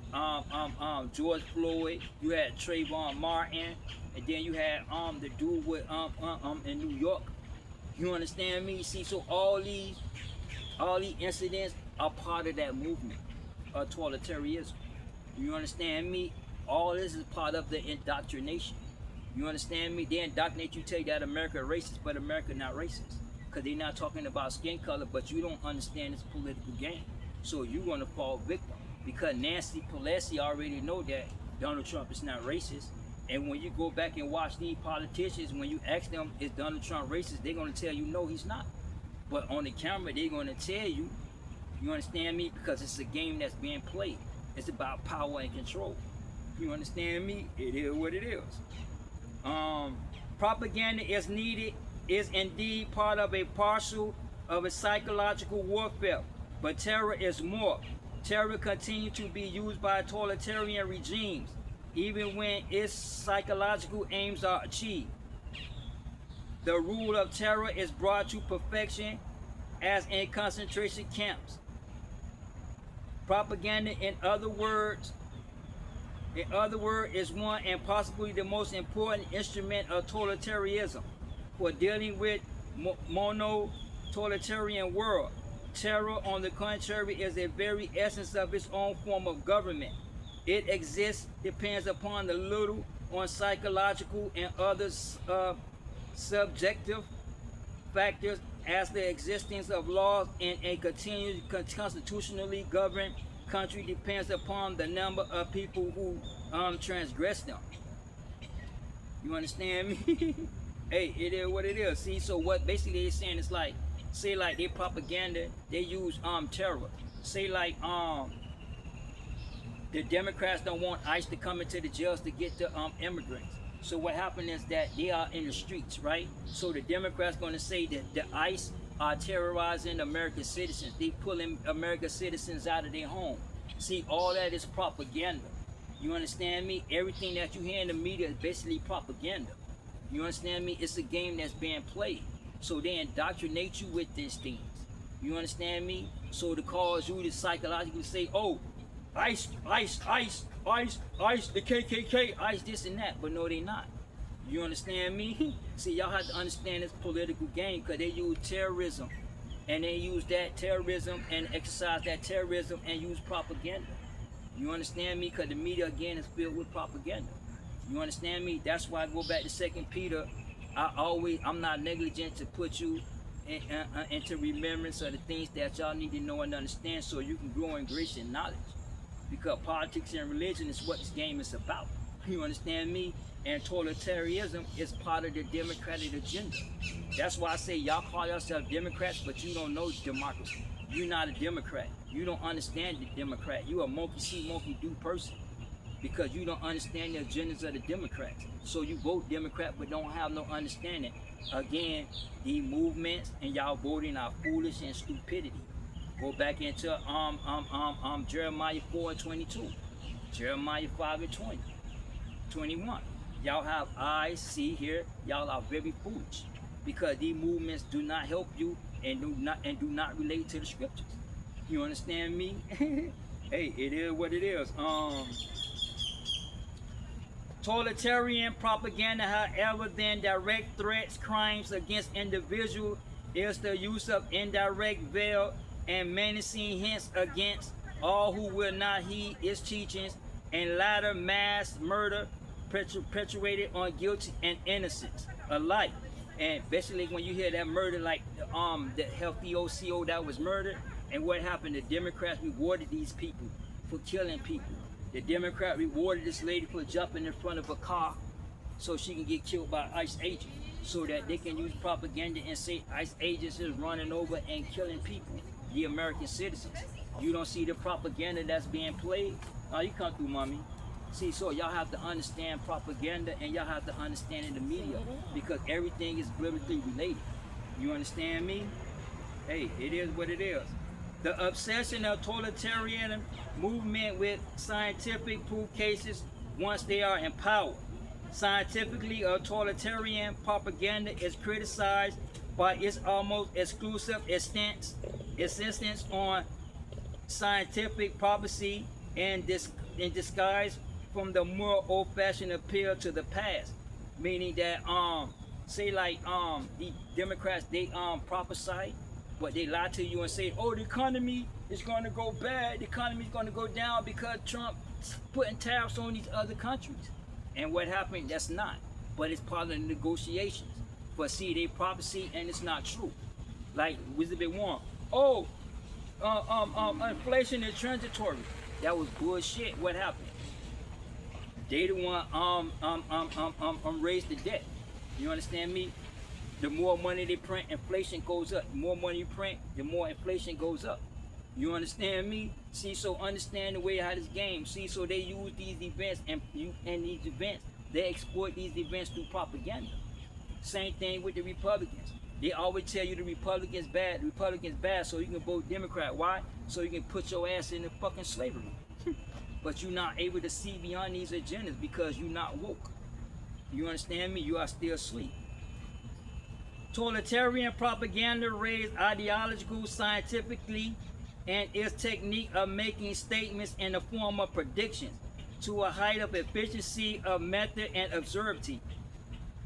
George Floyd, you had Trayvon Martin, and then you had the dude with in New York. You understand me? See, so all these incidents are part of that movement of totalitarianism. You understand me? All this is part of the indoctrination. You understand me? They indoctrinate you, tell you that America is racist, but America not racist. Because they're not talking about skin color, but you don't understand this political game. So you're going to fall victim. Because Nancy Pelosi already know that Donald Trump is not racist. And when you go back and watch these politicians, when you ask them, is Donald Trump racist? They're going to tell you, no, he's not. But on the camera, they're going to tell you, you understand me? Because it's a game that's being played. It's about power and control. You understand me? It is what it is. Propaganda is indeed part of a parcel of a psychological warfare, but terror is more. Terror continues to be used by totalitarian regimes, even when its psychological aims are achieved. The rule of terror is brought to perfection as in concentration camps. Propaganda, in other words, is one and possibly the most important instrument of totalitarianism for dealing with mono-totalitarian world. Terror, on the contrary, is the very essence of its own form of government. It exists, depends upon the little on psychological and other subjective factors as the existence of laws in a continued constitutionally governed country depends upon the number of people who transgress them. You understand me? Hey, it is what it is. See, so what basically they're saying is like, say like they propaganda, they use terror. say like the Democrats don't want ICE to come into the jails to get the immigrants. So what happened is that they are in the streets, right? So the Democrats going to say that the ICE are terrorizing American citizens. They pulling American citizens out of their home. See, all that is propaganda. You understand me? Everything that you hear in the media is basically propaganda. You understand me? It's a game that's being played. So they indoctrinate you with these things. You understand me? So to cause you to psychologically say, oh, ICE, ICE, ICE, ICE, ICE, the KKK, ICE, this and that. But no, they not. You understand me? See, y'all have to understand this political game because they use terrorism. And they use that terrorism and exercise that terrorism and use propaganda. You understand me? Because the media, again, is filled with propaganda. You understand me? That's why I go back to 2 Peter. I'm not negligent to put you into remembrance of the things that y'all need to know and understand so you can grow in grace and knowledge. Because politics and religion is what this game is about. You understand me? And totalitarianism is part of the Democratic agenda. That's why I say y'all call yourself Democrats, but you don't know democracy. You're not a Democrat. You don't understand the Democrat. You're a monkey see, monkey do person. Because you don't understand the agendas of the Democrats. So you vote Democrat but don't have no understanding. Again, the movements and y'all voting are foolish and stupidity. Go back into Jeremiah 4:22, Jeremiah 5:20, 21. Y'all have eyes, see, hear. Y'all are very foolish because these movements do not help you and do not relate to the scriptures. You understand me? Hey, it is what it is. Totalitarian propaganda, however, than direct threats, crimes against individuals is the use of indirect veil and menacing hints against all who will not heed its teachings, and latter mass murder perpetuated on guilty and innocents alike. And basically, when you hear that murder, like the healthy OCO that was murdered, and what happened? The Democrats rewarded these people for killing people. The Democrat rewarded this lady for jumping in front of a car so she can get killed by ICE agents, so that they can use propaganda and say ICE agents is running over and killing people, the American citizens. You don't see the propaganda that's being played? Oh, you come through, mommy. See, so y'all have to understand propaganda and y'all have to understand in the media because everything is biblically related. You understand me? Hey, it is what it is. The obsession of totalitarian movement with scientific proof cases once they are in power. Scientifically, totalitarian propaganda is criticized by its almost exclusive insistence on scientific prophecy and disguise from the more old-fashioned appeal to the past. Meaning that say like the Democrats, they prophesy, but they lie to you and say, oh, the economy is going to go bad, the economy is going to go down because Trump putting tariffs on these other countries. And what happened? That's not. But it's part of the negotiations. But see, they prophecy and it's not true. Like Elizabeth Warren, oh, inflation is transitory. That was bullshit. What happened? They the one raised the debt. You understand me? The more money they print, inflation goes up. The more money you print, the more inflation goes up. You understand me? See, so understand the way how this game. See, so they use these events and these events, they exploit these events through propaganda. Same thing with the Republicans. They always tell you the Republicans bad, so you can vote Democrat. Why? So you can put your ass in the fucking slavery. But you're not able to see beyond these agendas because you're not woke. You understand me? You are still asleep. Totalitarian propaganda raised ideological, scientifically, and its technique of making statements in the form of predictions to a height of efficiency of method and absurdity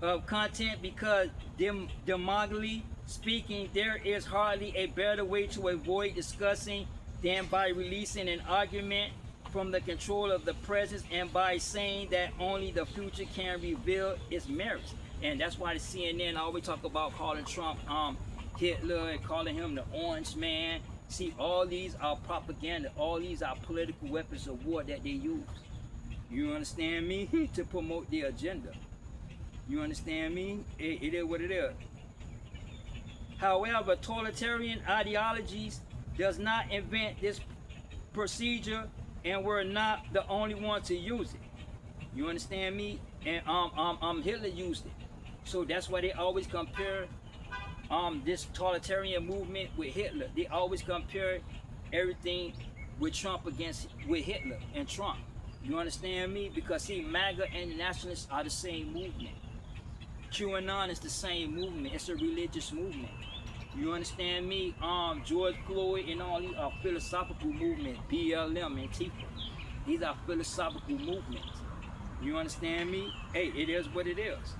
of content, because demagogically speaking, there is hardly a better way to avoid discussing than by releasing an argument from the control of the present and by saying that only the future can reveal its merits. And that's why the CNN always talk about calling Trump Hitler and calling him the Orange Man. See, all these are propaganda. All these are political weapons of war that they use. You understand me? To promote their agenda. You understand me? It is what it is. However, totalitarian ideologies does not invent this procedure, and we're not the only one to use it. You understand me? And Hitler used it. So that's why they always compare this totalitarian movement with Hitler. They always compare everything with Trump with Hitler and Trump. You understand me? Because see, MAGA and the nationalists are the same movement. QAnon is the same movement. It's a religious movement. You understand me? George Floyd and all these are philosophical movements. BLM and T.F.Y. These are philosophical movements. You understand me? Hey, it is what it is.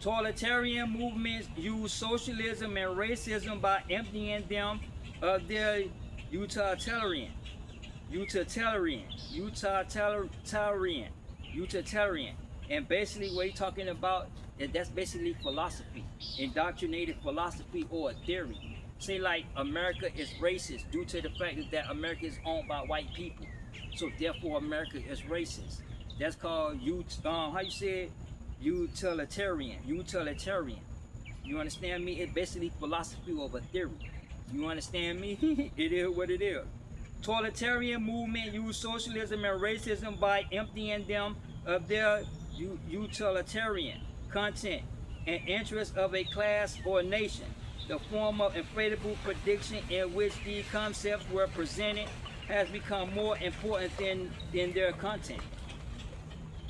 Totalitarian movements use socialism and racism by emptying them of their utilitarian, and basically what he's talking about is that's basically philosophy, indoctrinated philosophy or a theory. Say like America is racist due to the fact that America is owned by white people, so therefore America is racist. That's called how you say it? Utilitarian. You understand me? It's basically philosophy of a theory. You understand me? It is what it is. Totalitarian movement use socialism and racism by emptying them of their utilitarian content and interests of a class or nation. The form of inflatable prediction in which these concepts were presented has become more important than their content.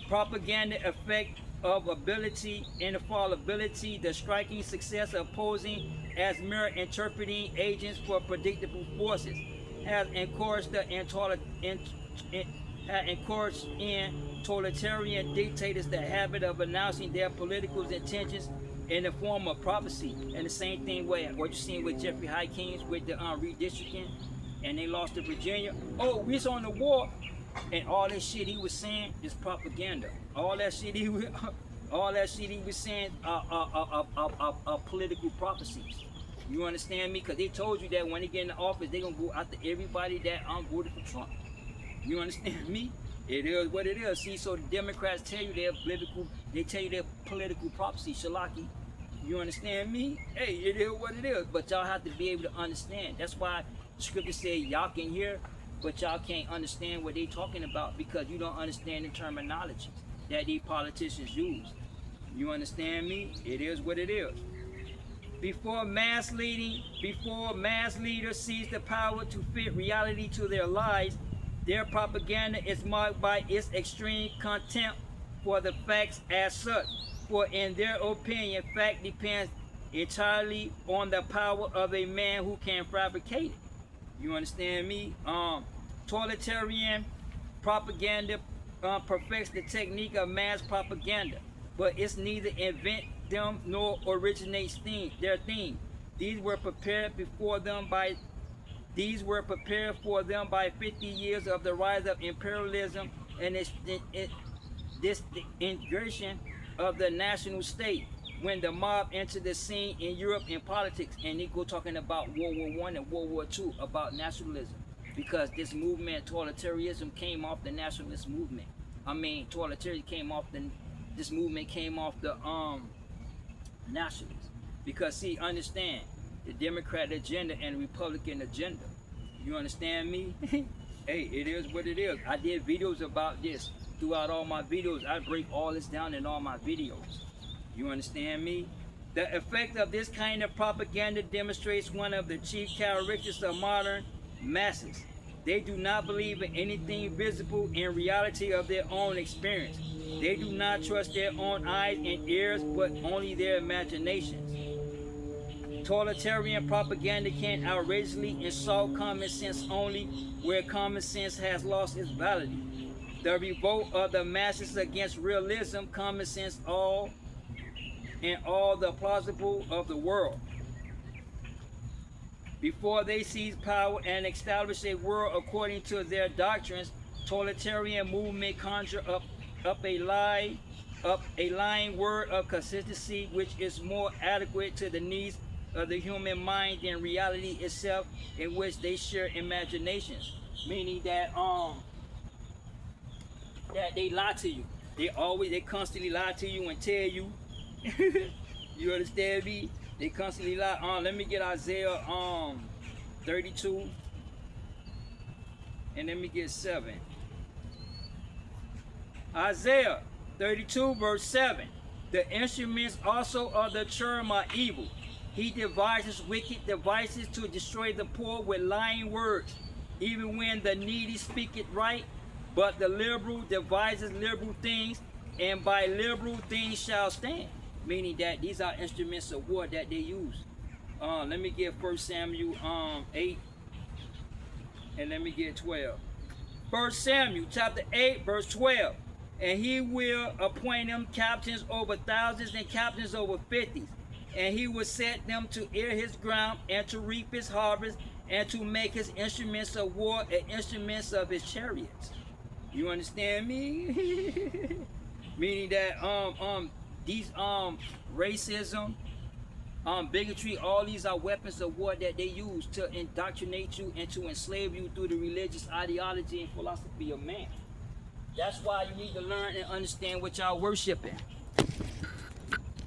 Propaganda effect of ability, infallibility, the striking success of posing as mere interpreting agents for predictable forces has encouraged totalitarian dictators the habit of announcing their political intentions in the form of prophecy. And the same thing with what you're seeing with Jeffrey Hikins with the redistricting, and they lost to Virginia. Oh, we're on the war. And all that shit he was saying is propaganda. All that shit he was saying are political prophecies. You understand me? Because they told you that when they get in the office, they're going to go after everybody that voted for Trump. You understand me? It is what it is. See, so the Democrats tell you their political prophecy, Shalaki. You understand me? Hey, it is what it is. But y'all have to be able to understand. That's why the scripture said y'all can hear, but y'all can't understand what they talking about because you don't understand the terminology that these politicians use. You understand me? It is what it is. Before mass leaders seize the power to fit reality to their lives, their propaganda is marked by its extreme contempt for the facts as such. For in their opinion, fact depends entirely on the power of a man who can fabricate it. You understand me? Totalitarian propaganda perfects the technique of mass propaganda, but it's neither invent them nor originates their theme. These were prepared for them by 50 years of the rise of imperialism and this integration of the national state. When the mob entered the scene in Europe in politics, and they go talking about World War I and World War II about nationalism, because this movement, totalitarianism, came off the nationalist movement. Totalitarianism came off this movement came off the nationalists. Because see, understand the Democrat agenda and Republican agenda. You understand me? Hey, it is what it is. I did videos about this throughout all my videos. I break all this down in all my videos. You understand me? The effect of this kind of propaganda demonstrates one of the chief characteristics of modern masses. They do not believe in anything visible in reality of their own experience. They do not trust their own eyes and ears, but only their imaginations. Totalitarian propaganda can outrageously insult common sense only where common sense has lost its validity. The revolt of the masses against realism, common sense, all the plausible of the world. Before they seize power and establish a world according to their doctrines, totalitarian movement conjure up a lying word of consistency which is more adequate to the needs of the human mind than reality itself, in which they share imaginations. Meaning that that they lie to you. They constantly lie to you and tell you. You understand me? They constantly lie. Let me get Isaiah 32, and let me get 7. Isaiah 32 verse 7. The instruments also of the cherub are evil. He devises wicked devices to destroy the poor with lying words, even when the needy speak it right. But the liberal devises liberal things, and by liberal things shall stand. Meaning that these are instruments of war that they use. Let me get 1 Samuel 8, and let me get 12. 1 Samuel chapter 8 verse 12. And he will appoint them captains over thousands and captains over fifties. And he will set them to ear his ground and to reap his harvest and to make his instruments of war and instruments of his chariots. You understand me? Meaning that these racism, bigotry, all these are weapons of war that they use to indoctrinate you and to enslave you through the religious ideology and philosophy of man. That's why you need to learn and understand what y'all worshiping.